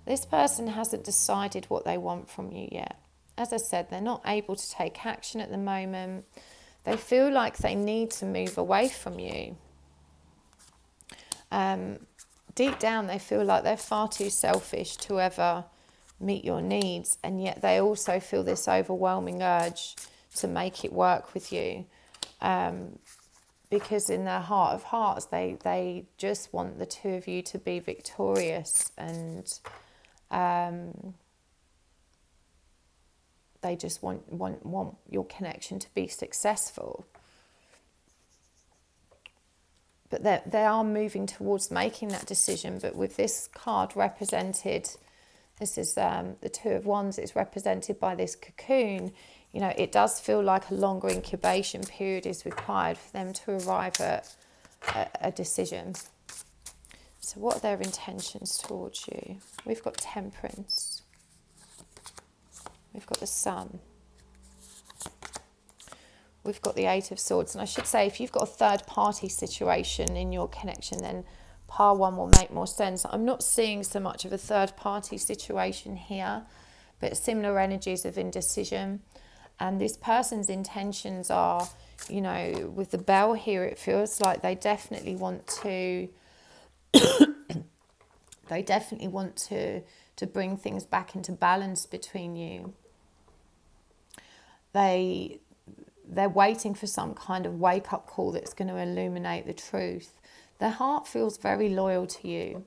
Speaker 1: This person hasn't decided what they want from you yet. As I said, they're not able to take action at the moment. They feel like they need to move away from you. Deep down, they feel like they're far too selfish to ever meet your needs, and yet they also feel this overwhelming urge to make it work with you. Because in their heart of hearts, they just want the two of you to be victorious, and they just want your connection to be successful. But they are moving towards making that decision. But with this card represented, this is the 2 of Wands, it's represented by this cocoon. You know, it does feel like a longer incubation period is required for them to arrive at a decision. So what are their intentions towards you? We've got Temperance. We've got the Sun. We've got the 8 of Swords. And I should say, if you've got a third party situation in your connection, then pile 1 will make more sense. I'm not seeing so much of a third party situation here, but similar energies of indecision. And this person's intentions are, you know, with the bell here, it feels like they definitely want to to bring things back into balance between you. They're waiting for some kind of wake-up call that's going to illuminate the truth. Their heart feels very loyal to you.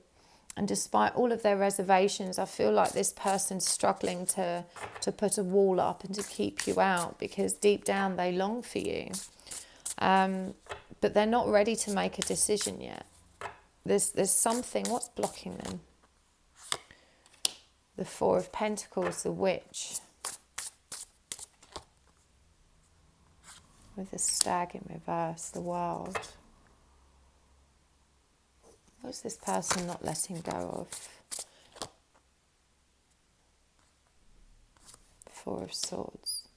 Speaker 1: And despite all of their reservations, I feel like this person's struggling to put a wall up and to keep you out, because deep down they long for you. But they're not ready to make a decision yet. There's something, what's blocking them? The 4 of Pentacles, the Witch. With the Stag in reverse, the World. What's this person not letting go of? 4 of Swords.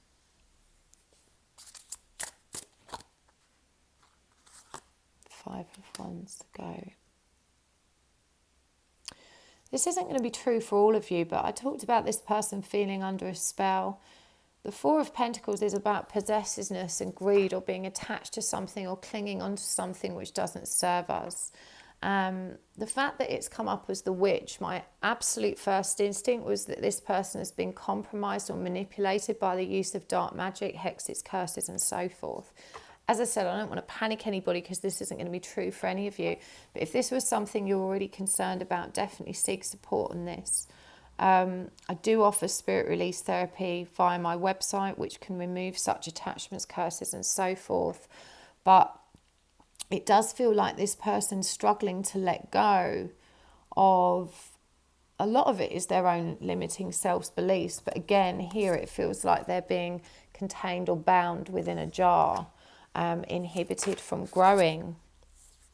Speaker 1: 5 of Wands to go. This isn't going to be true for all of you, but I talked about this person feeling under a spell. The 4 of Pentacles is about possessiveness and greed, or being attached to something or clinging onto something which doesn't serve us. The fact that it's come up as the Witch, my absolute first instinct was that this person has been compromised or manipulated by the use of dark magic, hexes, curses, and so forth. As I said, I don't want to panic anybody, because this isn't going to be true for any of you. But if this was something you're already concerned about, definitely seek support on this. I do offer spirit release therapy via my website, which can remove such attachments, curses, and so forth. But it does feel like this person's struggling to let go of, a lot of it is their own limiting self-beliefs. But again, here it feels like they're being contained or bound within a jar. inhibited from growing.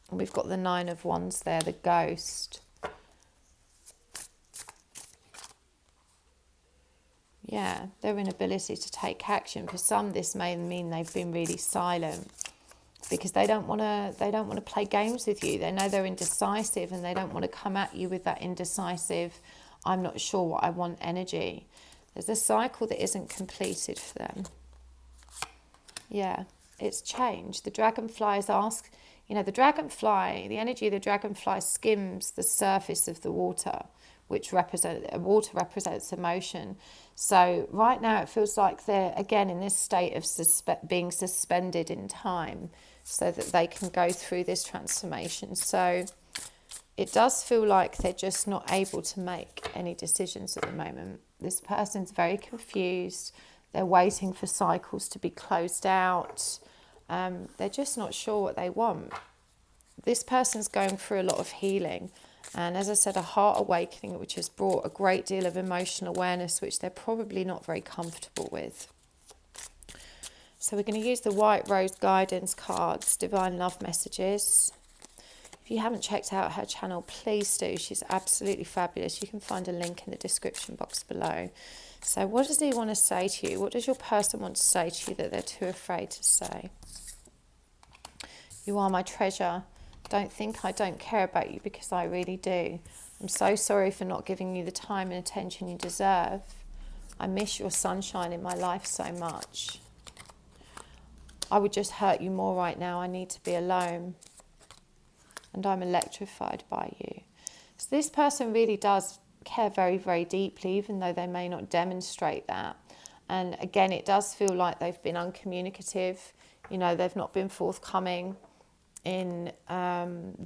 Speaker 1: And we've got the Nine of Wands there, the Ghost. Yeah, their inability to take action. For some, this may mean they've been really silent because they don't want to play games with you. They know they're indecisive and they don't want to come at you with that indecisive, I'm not sure what I want energy. There's a cycle that isn't completed for them. Yeah, it's changed. The dragonflies ask, the dragonfly, the energy of the dragonfly skims the surface of the water, which water represents emotion. So right now it feels like they're again in this state of being suspended in time so that they can go through this transformation. So it does feel like they're just not able to make any decisions at the moment. This person's very confused. They're waiting for cycles to be closed out. They're just not sure what they want. This person's going through a lot of healing. And as I said, a heart awakening, which has brought a great deal of emotional awareness, which they're probably not very comfortable with. So we're going to use the White Rose Guidance cards, Divine Love Messages. If you haven't checked out her channel, please do. She's absolutely fabulous. You can find a link in the description box below. So what does he want to say to you? What does your person want to say to you that they're too afraid to say? You are my treasure. Don't think I don't care about you, because I really do. I'm so sorry for not giving you the time and attention you deserve. I miss your sunshine in my life so much. I would just hurt you more right now. I need to be alone. And I'm electrified by you. So this person really does care very, very deeply, even though they may not demonstrate that. And again, it does feel like they've been uncommunicative. They've not been forthcoming in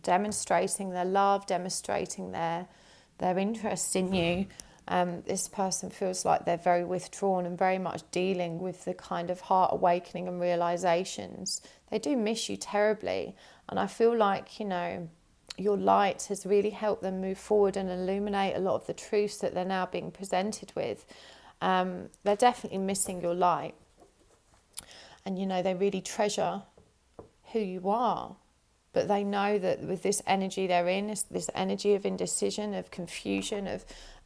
Speaker 1: demonstrating their love, demonstrating their interest in you. This person feels like they're very withdrawn and very much dealing with the kind of heart awakening and realizations. They do miss you terribly. And I feel like, your light has really helped them move forward and illuminate a lot of the truths that they're now being presented with. They're definitely missing your light. And, they really treasure who you are. But they know that with this energy they're in, this energy of indecision, of confusion,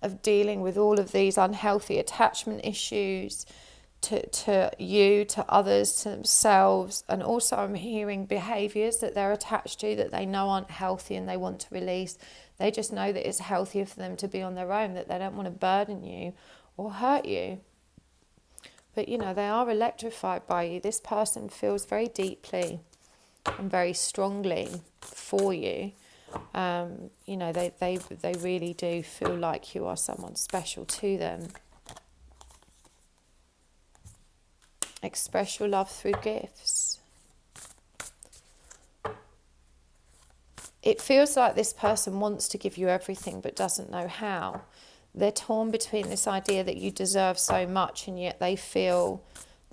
Speaker 1: of dealing with all of these unhealthy attachment issues to you, to others, to themselves. And also I'm hearing behaviours that they're attached to that they know aren't healthy and they want to release. They just know that it's healthier for them to be on their own, that they don't want to burden you or hurt you. But, they are electrified by you. This person feels very deeply and very strongly for you. They really do feel like you are someone special to them. Express your love through gifts. It feels like this person wants to give you everything but doesn't know how. They're torn between this idea that you deserve so much and yet they feel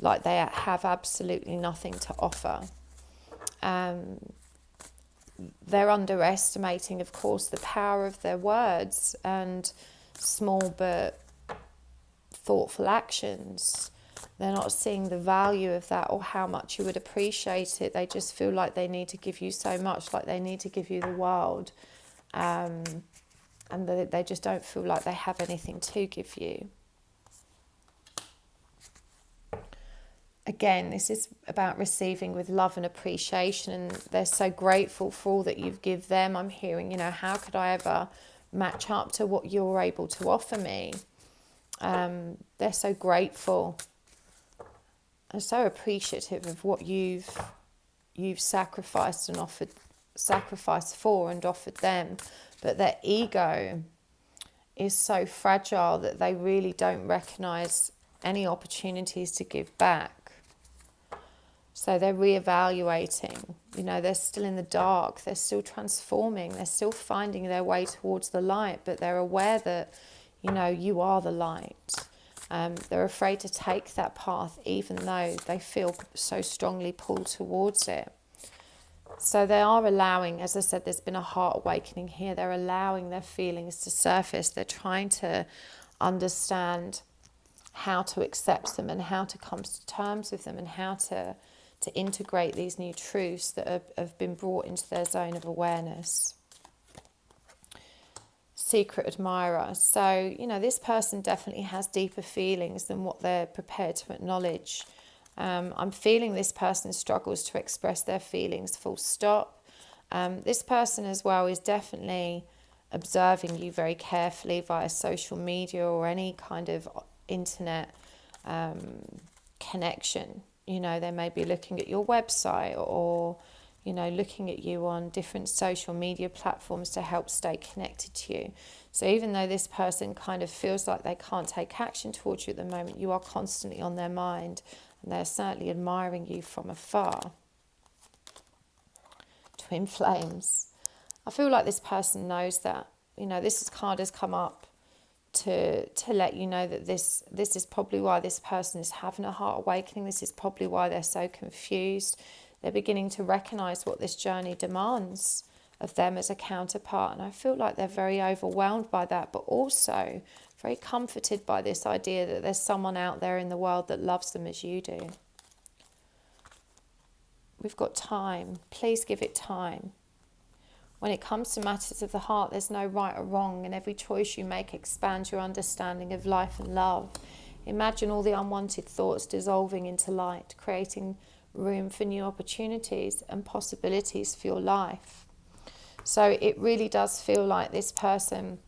Speaker 1: like they have absolutely nothing to offer. They're underestimating, of course, the power of their words and small but thoughtful actions. They're not seeing the value of that or how much you would appreciate it. They just feel like they need to give you so much, like they need to give you the world. And they just don't feel like they have anything to give you. Again, this is about receiving with love and appreciation, and they're so grateful for all that you've given them. I'm hearing, how could I ever match up to what you're able to offer me? They're so grateful and so appreciative of what you've sacrificed for and offered them. But their ego is so fragile that they really don't recognize any opportunities to give back. So they're reevaluating, they're still in the dark, they're still transforming, they're still finding their way towards the light, but they're aware that, you are the light. They're afraid to take that path even though they feel so strongly pulled towards it. So they are allowing, as I said, there's been a heart awakening here, they're allowing their feelings to surface, they're trying to understand how to accept them and how to come to terms with them and how to to integrate these new truths that have been brought into their zone of awareness. Secret admirer. So, this person definitely has deeper feelings than what they're prepared to acknowledge. I'm feeling this person struggles to express their feelings, full stop. This person as well is definitely observing you very carefully via social media or any kind of internet connection. They may be looking at your website or, looking at you on different social media platforms to help stay connected to you. So even though this person kind of feels like they can't take action towards you at the moment, you are constantly on their mind, and they're certainly admiring you from afar. Twin flames. I feel like this person knows that. This card has come up to let you know that this is probably why this person is having a heart awakening. This is probably why they're so confused. They're beginning to recognize what this journey demands of them as a counterpart. And I feel like they're very overwhelmed by that, but also very comforted by this idea that there's someone out there in the world that loves them as you do. We've got time. Please give it time. When it comes to matters of the heart, there's no right or wrong, and every choice you make expands your understanding of life and love. Imagine all the unwanted thoughts dissolving into light, creating room for new opportunities and possibilities for your life. So it really does feel like this person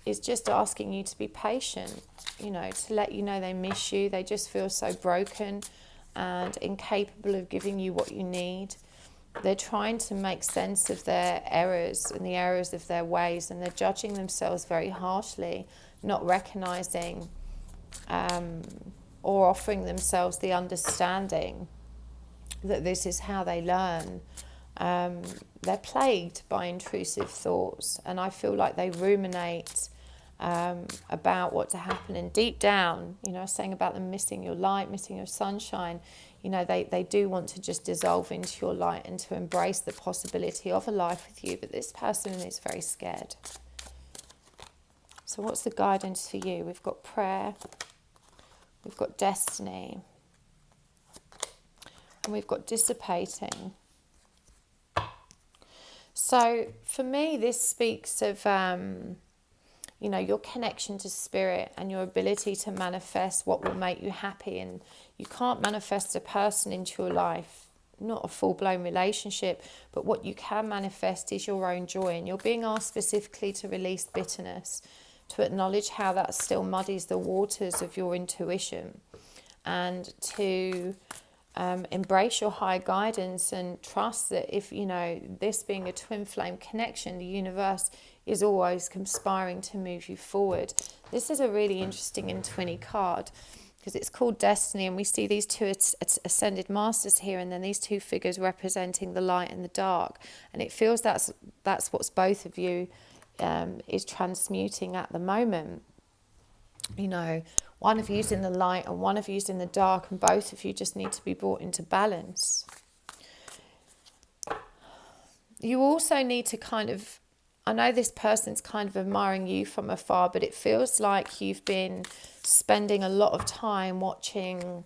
Speaker 1: is just asking you to be patient, to let you know they miss you. They just feel so broken and incapable of giving you what you need. They're trying to make sense of their errors and the errors of their ways, and they're judging themselves very harshly, not recognizing or offering themselves the understanding that this is how they learn. They're plagued by intrusive thoughts, and I feel like they ruminate about what to happen. And deep down, I was saying about them missing your light, missing your sunshine, they do want to just dissolve into your light and to embrace the possibility of a life with you, but this person is very scared. So what's the guidance for you? We've got prayer, we've got destiny, and we've got dissipating. So for me, this speaks of, your connection to spirit and your ability to manifest what will make you happy. And you can't manifest a person into your life, not a full-blown relationship, but what you can manifest is your own joy. And you're being asked specifically to release bitterness, to acknowledge how that still muddies the waters of your intuition, and to embrace your high guidance and trust that if, this being a twin flame connection, the universe is always conspiring to move you forward. This is a really interesting and twinny card because it's called Destiny, and we see these two ascended masters here, and then these two figures representing the light and the dark. And it feels that's what's both of you is transmuting at the moment. One of you's in the light and one of you's in the dark, and both of you just need to be brought into balance. You also need to I know this person's kind of admiring you from afar, but it feels like you've been spending a lot of time watching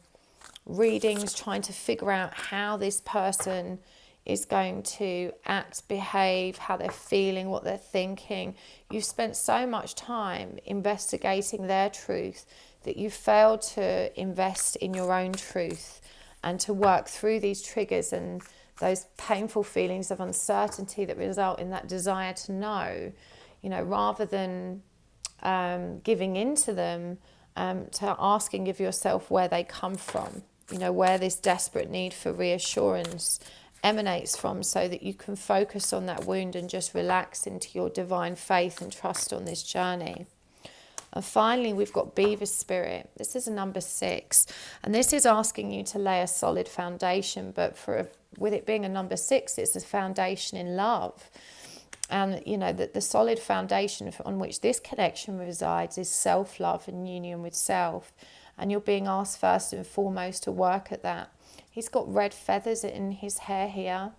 Speaker 1: readings, trying to figure out how this person is going to act, behave, how they're feeling, what they're thinking. You've spent so much time investigating their truth that you've failed to invest in your own truth and to work through these triggers and those painful feelings of uncertainty that result in that desire to know, rather than giving into them, to asking of yourself where they come from, where this desperate need for reassurance emanates from, so that you can focus on that wound and just relax into your divine faith and trust on this journey. And finally, we've got Beaver Spirit. This is a number 6, and this is asking you to lay a solid foundation, but with it being a number 6, it's a foundation in love. And the solid foundation on which this connection resides is self-love and union with self. And you're being asked first and foremost to work at that. He's got red feathers in his hair here,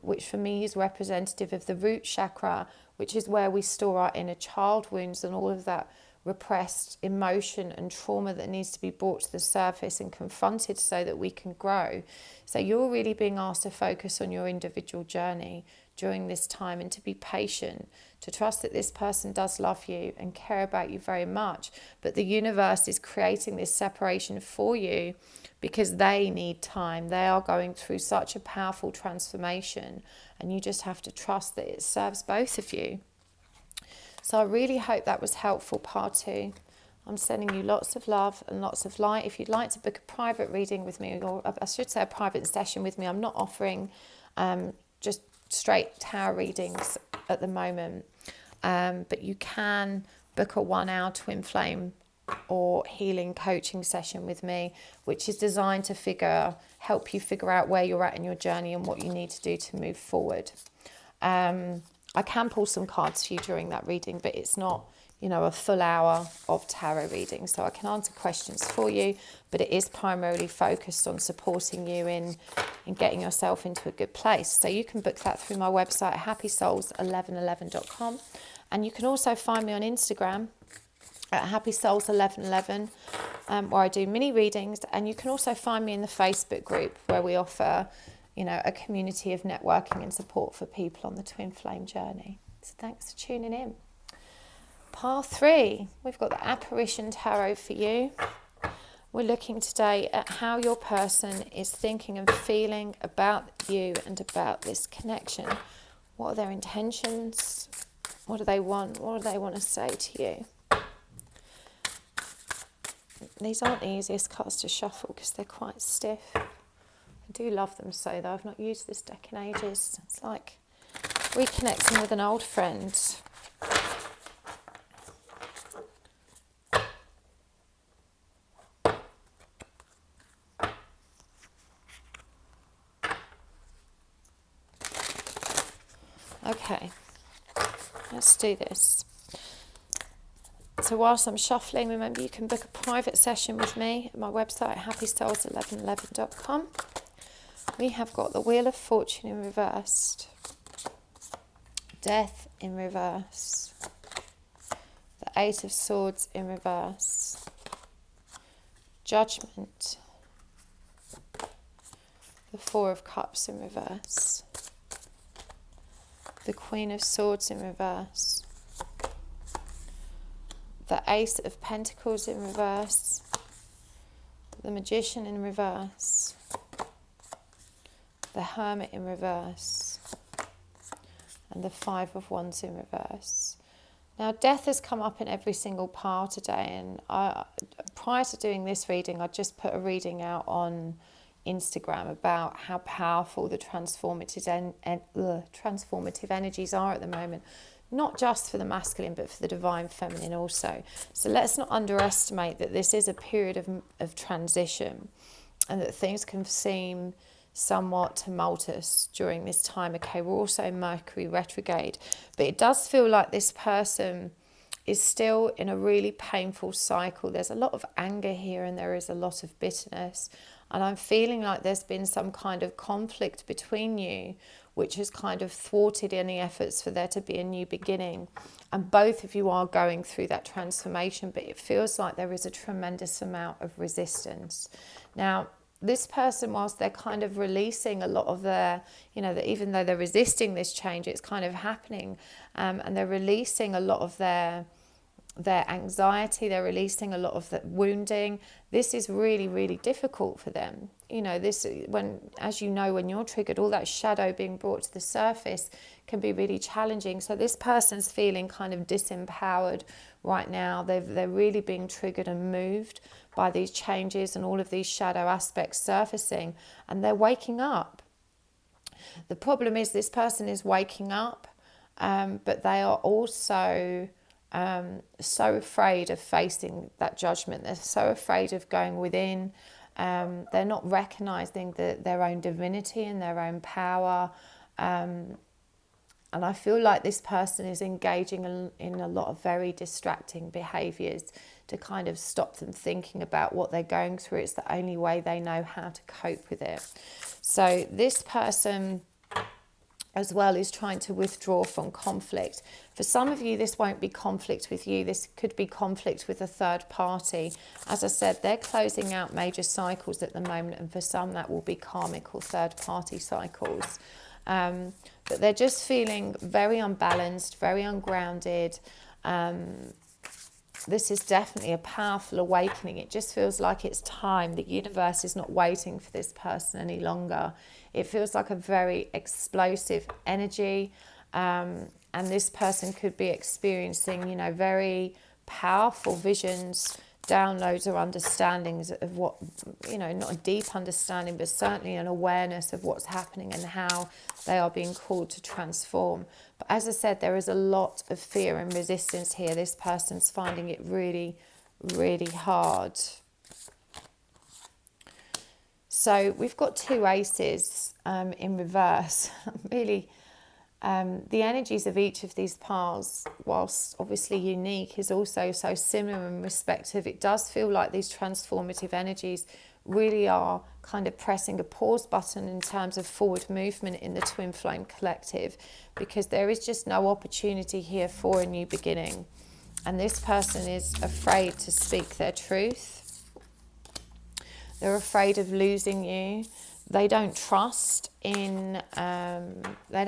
Speaker 1: which for me is representative of the root chakra, which is where we store our inner child wounds and all of that repressed emotion and trauma that needs to be brought to the surface and confronted so that we can grow. So you're really being asked to focus on your individual journey during this time, and to be patient, to trust that this person does love you and care about you very much, but the universe is creating this separation for you because they need time. They are going through such a powerful transformation, and you just have to trust that it serves both of you. So I really hope that was helpful, part 2. I'm sending you lots of love and lots of light. If you'd like to book a private reading with me, or I should say a private session with me, I'm not offering just straight tarot readings at the moment, but you can book a 1-hour twin flame or healing coaching session with me, which is designed to help you figure out where you're at in your journey and what you need to do to move forward. I can pull some cards for you during that reading, but it's not, a full hour of tarot reading. So I can answer questions for you, but it is primarily focused on supporting you in getting yourself into a good place. So you can book that through my website, happysouls1111.com. And you can also find me on Instagram at happysouls1111, where I do mini readings. And you can also find me in the Facebook group, where we offer a community of networking and support for people on the twin flame journey. So thanks for tuning in. Part 3, we've got the Apparition Tarot for you. We're looking today at how your person is thinking and feeling about you and about this connection. What are their intentions? What do they want? What do they want to say to you? These aren't the easiest cards to shuffle because they're quite stiff. I do love them so, though. I've not used this deck in ages. It's like reconnecting with an old friend. Okay, let's do this. So whilst I'm shuffling, remember you can book a private session with me at my website, happysouls1111.com. We have got the Wheel of Fortune in reversed, Death in reverse, the 8 of Swords in reverse, Judgment, the 4 of Cups in reverse, the Queen of Swords in reverse, the Ace of Pentacles in reverse, the Magician in reverse, the Hermit in reverse, and the 5 of Wands in reverse. Now, death has come up in every single pile today, and prior to doing this reading, I just put a reading out on Instagram about how powerful the transformative energies are at the moment, not just for the masculine but for the divine feminine also. So let's not underestimate that this is a period of transition, and that things can seem somewhat tumultuous during this time. Okay, we're also in Mercury retrograde, but it does feel like this person is still in a really painful cycle. There's a lot of anger here, and there is a lot of bitterness. And I'm feeling like there's been some kind of conflict between you, which has kind of thwarted any efforts for there to be a new beginning. And both of you are going through that transformation, but it feels like there is a tremendous amount of resistance. Now, this person, whilst they're kind of releasing a lot of their, even though they're resisting this change, it's kind of happening, and they're releasing a lot of their anxiety, they're releasing a lot of the wounding. This is really, really difficult for them. As you know, when you're triggered, all that shadow being brought to the surface can be really challenging. So this person's feeling kind of disempowered right now. They're really being triggered and moved by these changes and all of these shadow aspects surfacing, and they're waking up. The problem is this person is waking up, but they are also so afraid of facing that judgment. They're so afraid of going within. They're not recognizing their own divinity and their own power. And I feel like this person is engaging in a lot of very distracting behaviors to kind of stop them thinking about what they're going through. It's the only way they know how to cope with it. So this person as well as trying to withdraw from conflict. For some of you, this won't be conflict with you. This could be conflict with a third party. As I said, they're closing out major cycles at the moment, and for some that will be karmic or third party cycles. But they're just feeling very unbalanced, very ungrounded. This is definitely a powerful awakening. It just feels like it's time. The universe is not waiting for this person any longer. It feels like a very explosive energy, and this person could be experiencing, you know, very powerful visions, downloads or understandings of what, you know, not a deep understanding, but certainly an awareness of what's happening and how they are being called to transform. But as I said, there is a lot of fear and resistance here. This person's finding it really, really hard. So we've got two aces in reverse. Really, the energies of each of these piles, whilst obviously unique, is also so similar in respect of, it does feel like these transformative energies really are kind of pressing a pause button in terms of forward movement in the twin flame collective, because there is just no opportunity here for a new beginning. And this person is afraid to speak their truth. They're afraid of losing you. They don't trust in a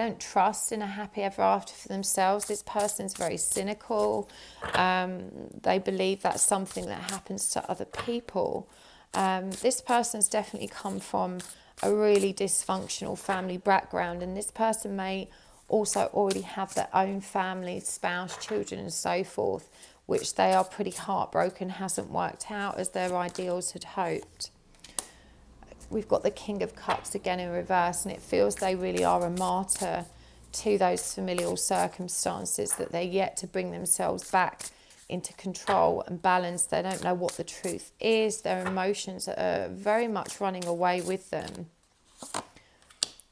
Speaker 1: happy ever after for themselves. This person's very cynical. They believe that's something that happens to other people. This person's definitely come from a really dysfunctional family background, and this person may also already have their own family, spouse, children and so forth, which they are pretty heartbroken hasn't worked out as their ideals had hoped. We've got the King of Cups again in reverse, and it feels they really are a martyr to those familial circumstances, that they're yet to bring themselves back into control and balance. They don't know what the truth is. Their emotions are very much running away with them,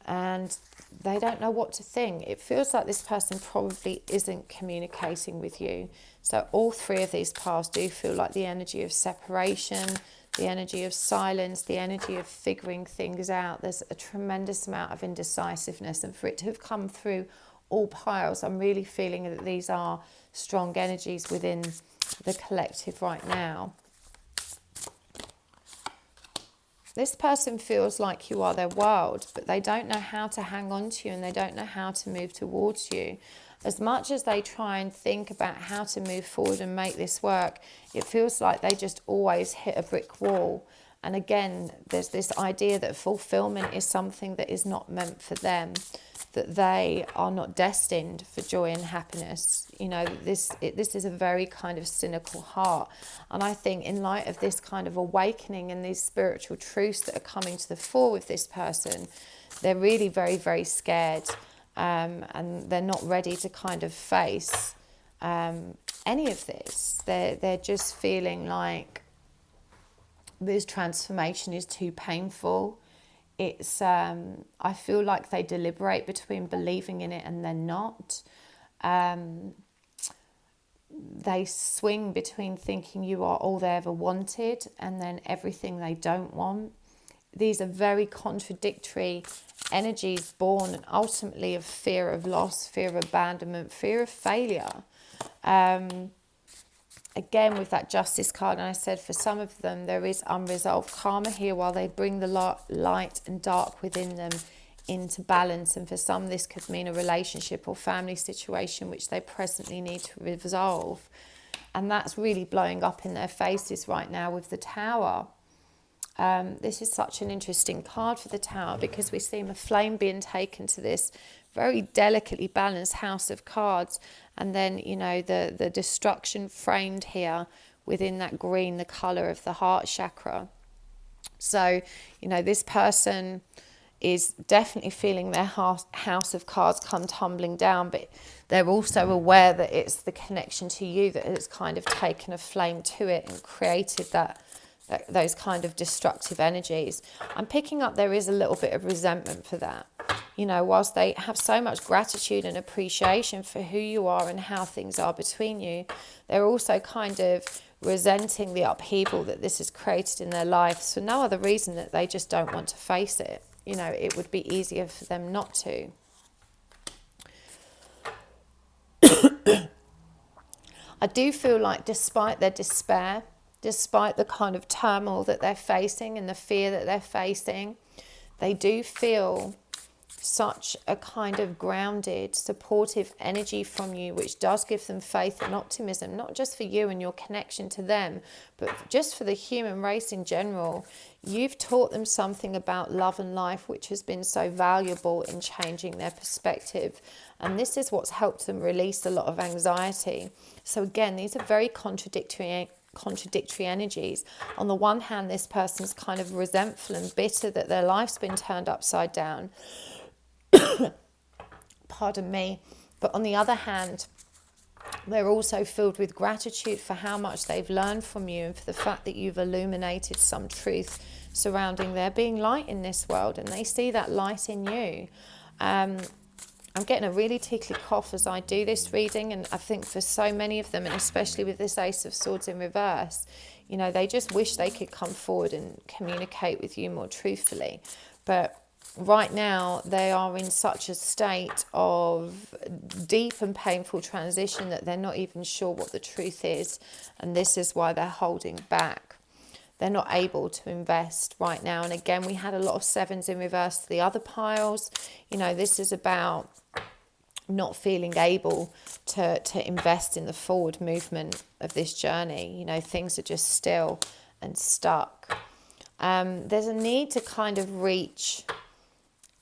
Speaker 1: and they don't know what to think. It feels like this person probably isn't communicating with you. So all three of these piles do feel like the energy of separation, the energy of silence, the energy of figuring things out. There's a tremendous amount of indecisiveness, and for it to have come through all piles, I'm really feeling that these are strong energies within the collective right now. This person feels like you are their world, but they don't know how to hang on to you, and they don't know how to move towards you. As much as they try and think about how to move forward and make this work, it feels like they just always hit a brick wall. And again, there's this idea that fulfillment is something that is not meant for them, that they are not destined for joy and happiness. You know, this is a very kind of cynical heart. And I think in light of this kind of awakening and these spiritual truths that are coming to the fore with this person, they're really very, very scared. And they're not ready to kind of face any of this. They're just feeling like this transformation is too painful. It's I feel like they deliberate between believing in it and then not. They swing between thinking you are all they ever wanted and then everything they don't want. These are very contradictory energies, born ultimately of fear of loss, fear of abandonment, fear of failure. Again, with that Justice card, and I said for some of them there is unresolved karma here while they bring the light and dark within them into balance. And for some this could mean a relationship or family situation which they presently need to resolve. And that's really blowing up in their faces right now with the Tower. This is such an interesting card for the Tower, because we see a flame being taken to this very delicately balanced house of cards, and then, you know, the destruction framed here within that green, the colour of the heart chakra. So, you know, this person is definitely feeling their house of cards come tumbling down, but they're also aware that it's the connection to you that has kind of taken a flame to it and created those kind of destructive energies. I'm picking up there is a little bit of resentment for that. You know, whilst they have so much gratitude and appreciation for who you are and how things are between you, they're also kind of resenting the upheaval that this has created in their lives for no other reason that they just don't want to face it. You know, it would be easier for them not to. I do feel like despite their despair, despite the kind of turmoil that they're facing and the fear that they're facing, they do feel such a kind of grounded, supportive energy from you, which does give them faith and optimism, not just for you and your connection to them, but just for the human race in general. You've taught them something about love and life, which has been so valuable in changing their perspective. And this is what's helped them release a lot of anxiety. So again, these are very contradictory energies. On the one hand, this person's kind of resentful and bitter that their life's been turned upside down. Pardon me. But on the other hand, they're also filled with gratitude for how much they've learned from you and for the fact that you've illuminated some truth surrounding there being light in this world, and they see that light in you. I'm getting a really tickly cough as I do this reading, and I think for so many of them, and especially with this Ace of Swords in reverse, you know, they just wish they could come forward and communicate with you more truthfully. But right now, they are in such a state of deep and painful transition that they're not even sure what the truth is. And this is why they're holding back. They're not able to invest right now. And again, we had a lot of sevens in reverse to the other piles. You know, this is about not feeling able to invest in the forward movement of this journey. You know, things are just still and stuck. There's a need to kind of reach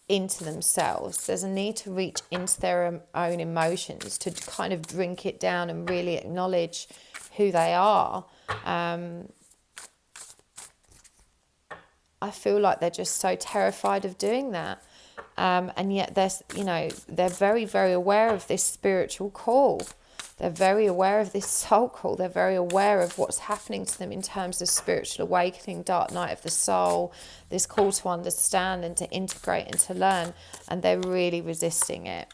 Speaker 1: into themselves. There's a need to reach into their own emotions, to kind of drink it down and really acknowledge who they are. I feel like they're just so terrified of doing that. And yet they're very, very aware of this spiritual call. They're very aware of this soul call. They're very aware of what's happening to them in terms of spiritual awakening, dark night of the soul, this call to understand and to integrate and to learn. And they're really resisting it.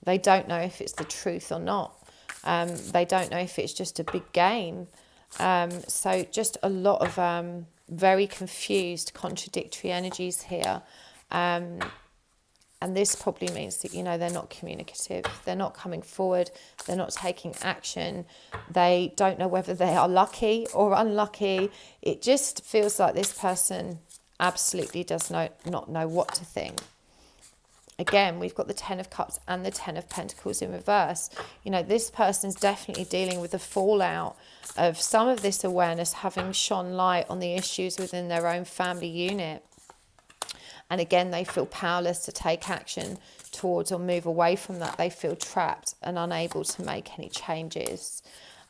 Speaker 1: They don't know if it's the truth or not. They don't know if it's just a big game. So just a lot of very confused, contradictory energies here. And this probably means that, you know, they're not communicative. They're not coming forward. They're not taking action. They don't know whether they are lucky or unlucky. It just feels like this person absolutely does not know what to think. Again, we've got the Ten of Cups and the Ten of Pentacles in reverse. You know, this person's definitely dealing with the fallout of some of this awareness having shone light on the issues within their own family unit. And again, they feel powerless to take action towards or move away from that. They feel trapped and unable to make any changes.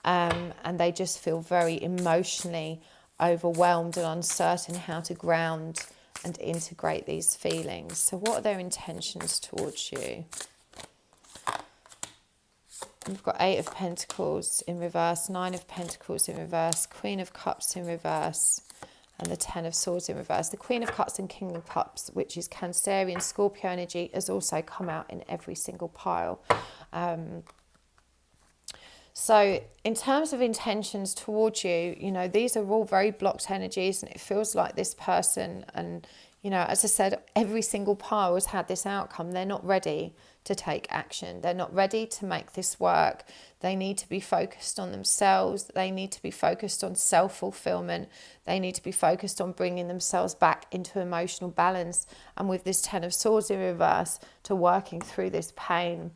Speaker 1: And they just feel very emotionally overwhelmed and uncertain how to ground and integrate these feelings. So what are their intentions towards you? We've got Eight of Pentacles in reverse, Nine of Pentacles in reverse, Queen of Cups in reverse, and the Ten of Swords in reverse. The Queen of Cups and King of Cups, which is Cancerian Scorpio energy, has also come out in every single pile. So in terms of intentions towards you, you know, these are all very blocked energies, and it feels like this person, and, you know, as I said, every single pile has had this outcome. They're not ready to take action. They're not ready to make this work. They need to be focused on themselves. They need to be focused on self-fulfillment. They need to be focused on bringing themselves back into emotional balance. And with this Ten of Swords in reverse, to working through this pain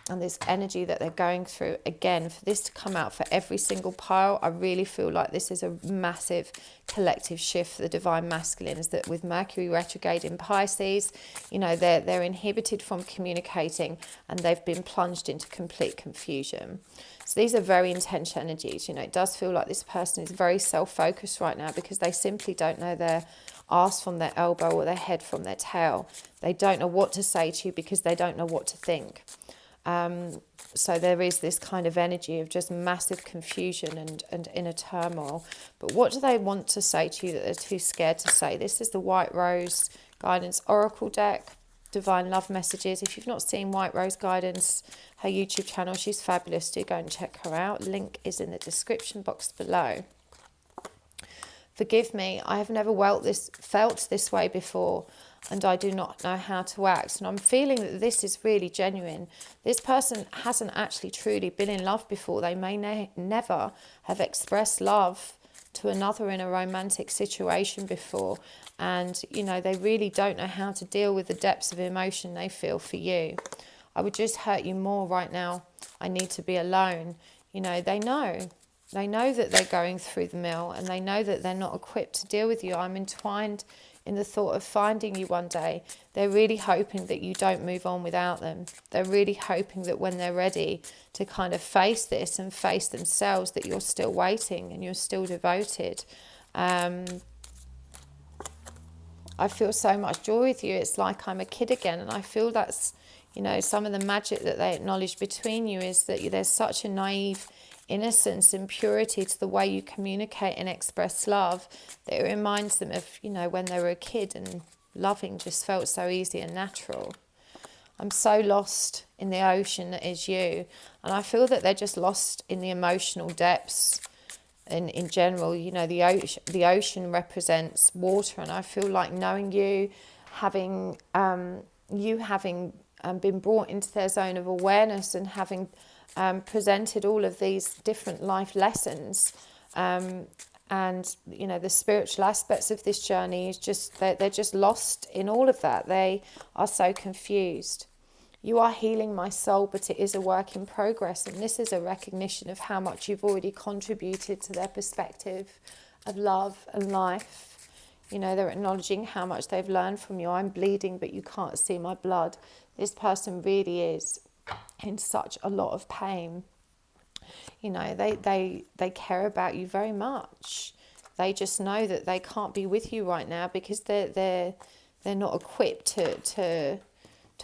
Speaker 1: and this energy that they're going through. Again, for this to come out for every single pile, I really feel like this is a massive collective shift for the divine masculines, that with Mercury retrograde in Pisces, you know, they're inhibited from communicating, and they've been plunged into complete confusion. So these are very intense energies. You know, it does feel like this person is very self-focused right now, because they simply don't know their arse from their elbow or their head from their tail. They don't know what to say to you because they don't know what to think. So there is this kind of energy of just massive confusion and inner turmoil. But what do they want to say to you that they're too scared to say? This is the White Rose Guidance Oracle deck, Divine Love Messages. If you've not seen White Rose Guidance, her YouTube channel, she's fabulous. Do go and check her out. Link is in the description box below. Forgive me, I have never felt this way before. and I do not know how to act. And I'm feeling that this is really genuine. This person hasn't actually truly been in love before. They may never have expressed love to another in a romantic situation before. And, you know, they really don't know how to deal with the depths of emotion they feel for you. I would just hurt you more right now. I need to be alone. You know, they know. They know that they're going through the mill, and they know that they're not equipped to deal with you. I'm entwined in the thought of finding you one day. They're really hoping that you don't move on without them. They're really hoping that when they're ready to kind of face this and face themselves, that you're still waiting and you're still devoted. I feel so much joy with you. It's like I'm a kid again, and I feel that's, you know, some of the magic that they acknowledge between you is that there's such a naive innocence and purity to the way you communicate and express love that it reminds them of, you know, when they were a kid and loving just felt so easy and natural. I'm so lost in the ocean that is you, and I feel that they're just lost in the emotional depths. And in general, you know, the ocean represents water, and I feel like knowing you, having been brought into their zone of awareness and having presented all of these different life lessons, and, you know, the spiritual aspects of this journey is just, they're just lost in all of that. They are so confused. You are healing my soul, but it is a work in progress. And this is a recognition of how much you've already contributed to their perspective of love and life. You know, they're acknowledging how much they've learned from you. I'm bleeding, but you can't see my blood. This person really is in such a lot of pain. You know, they care about you very much. They just know that they can't be with you right now because they're not equipped to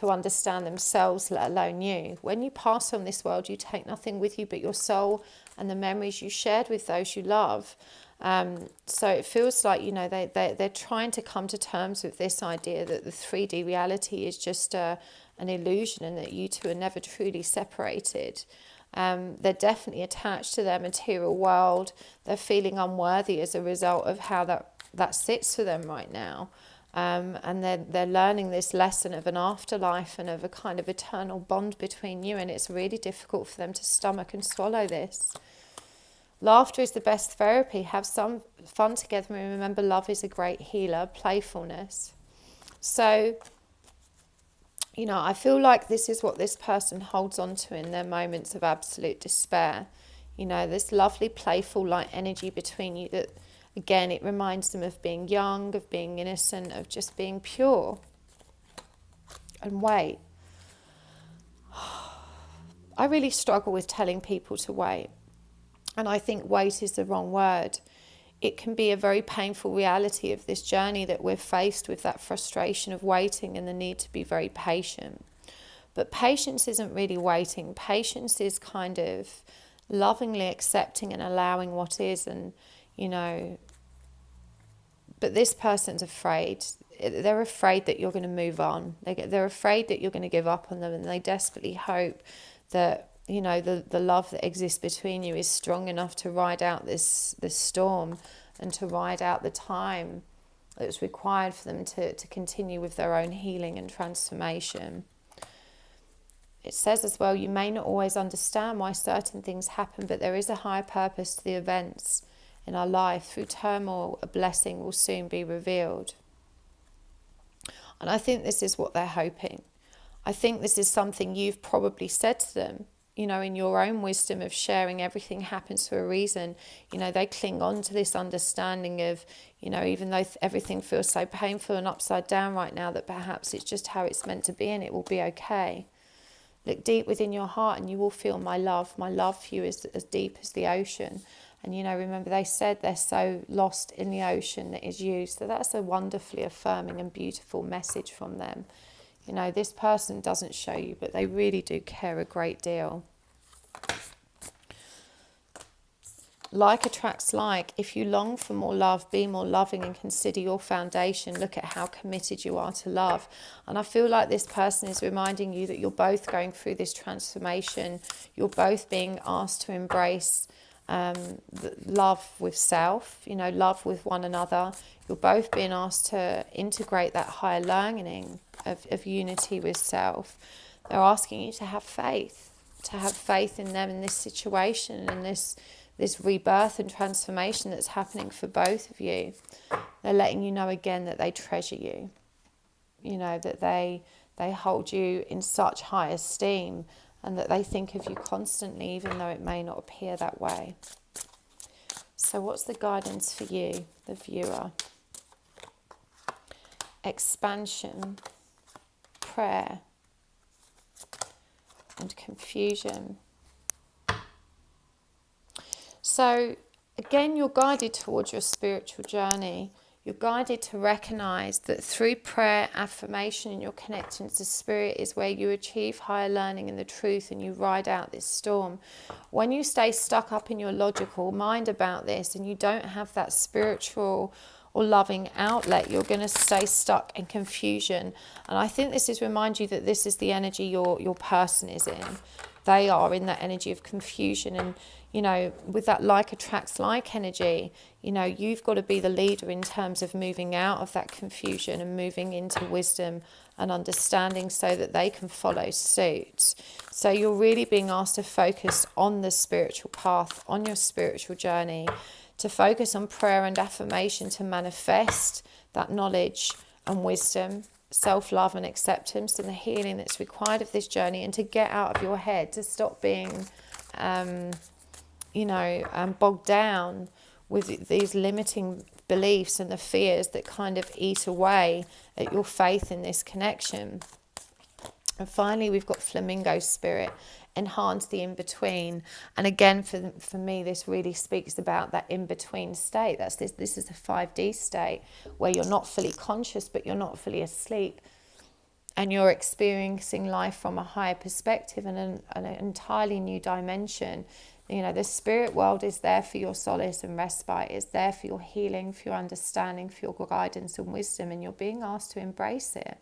Speaker 1: understand themselves, let alone you. When you pass on this world, you take nothing with you but your soul and the memories you shared with those you love. So it feels like, you know, they're trying to come to terms with this idea that the 3D reality is just an illusion and that you two are never truly separated. They're definitely attached to their material world. They're feeling unworthy as a result of how that sits for them right now. And they're learning this lesson of an afterlife and of a kind of eternal bond between you, and it's really difficult for them to stomach and swallow this. Laughter is the best therapy. Have some fun together, and remember, love is a great healer. Playfulness. So, you know, I feel like this is what this person holds on to in their moments of absolute despair. You know, this lovely, playful, light energy between you that, again, it reminds them of being young, of being innocent, of just being pure. And wait. I really struggle with telling people to wait. And I think wait is the wrong word. It can be a very painful reality of this journey that we're faced with, that frustration of waiting and the need to be very patient. But patience isn't really waiting. Patience is kind of lovingly accepting and allowing what is, and, you know, but this person's afraid. They're afraid that you're going to move on. They're afraid that you're going to give up on them, and they desperately hope that, you know, the love that exists between you is strong enough to ride out this storm and to ride out the time that's required for them to continue with their own healing and transformation. It says as well, you may not always understand why certain things happen, but there is a higher purpose to the events in our life. Through turmoil, a blessing will soon be revealed. And I think this is what they're hoping. I think this is something you've probably said to them, you know, in your own wisdom of sharing everything happens for a reason. You know, they cling on to this understanding of, you know, even though everything feels so painful and upside down right now, that perhaps it's just how it's meant to be and it will be okay. Look deep within your heart and you will feel my love. My love for you is as deep as the ocean. And, you know, remember they said they're so lost in the ocean that is you. So that's a wonderfully affirming and beautiful message from them. You know, this person doesn't show you, but they really do care a great deal. Like attracts like. If you long for more love, be more loving and consider your foundation. Look at how committed you are to love. And I feel like this person is reminding you that you're both going through this transformation. You're both being asked to embrace love with self, love with one another. You're both being asked to integrate that higher learning of unity with self. They're asking you to have faith in them in this situation and this rebirth and transformation that's happening for both of you. They're letting you know again that they treasure you, that they hold you in such high esteem, and that they think of you constantly, even though it may not appear that way. So what's the guidance for you, the viewer? Expansion, prayer, and confusion. So again, you're guided towards your spiritual journey. You're guided to recognize that through prayer, affirmation, and your connection to spirit is where you achieve higher learning in the truth and you ride out this storm. When you stay stuck up in your logical mind about this and you don't have that spiritual or loving outlet, you're going to stay stuck in confusion. And I think this is remind you that this is the energy your person is in. They are in that energy of confusion, and with that like attracts like energy, you've got to be the leader in terms of moving out of that confusion and moving into wisdom and understanding so that they can follow suit. So you're really being asked to focus on the spiritual path, on your spiritual journey, to focus on prayer and affirmation to manifest that knowledge and wisdom, self-love and acceptance and the healing that's required of this journey, and to get out of your head, to stop being bogged down with these limiting beliefs and the fears that kind of eat away at your faith in this connection. And finally, we've got flamingo spirit, enhance the in-between. And again, for me, this really speaks about that in-between state. This is a 5D state where you're not fully conscious, but you're not fully asleep. And you're experiencing life from a higher perspective and an entirely new dimension. The spirit world is there for your solace and respite. It's there for your healing, for your understanding, for your guidance and wisdom. And you're being asked to embrace it.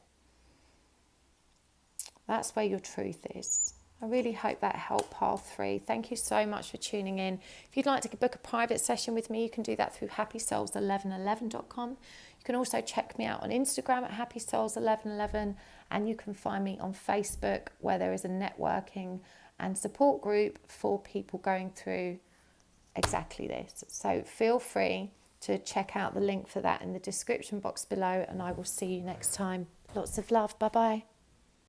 Speaker 1: That's where your truth is. I really hope that helped pile 3. Thank you so much for tuning in. If you'd like to book a private session with me, you can do that through happysouls1111.com. You can also check me out on Instagram at happysouls1111, and you can find me on Facebook, where there is a networking and support group for people going through exactly this. So feel free to check out the link for that in the description box below, and I will see you next time. Lots of love. Bye-bye.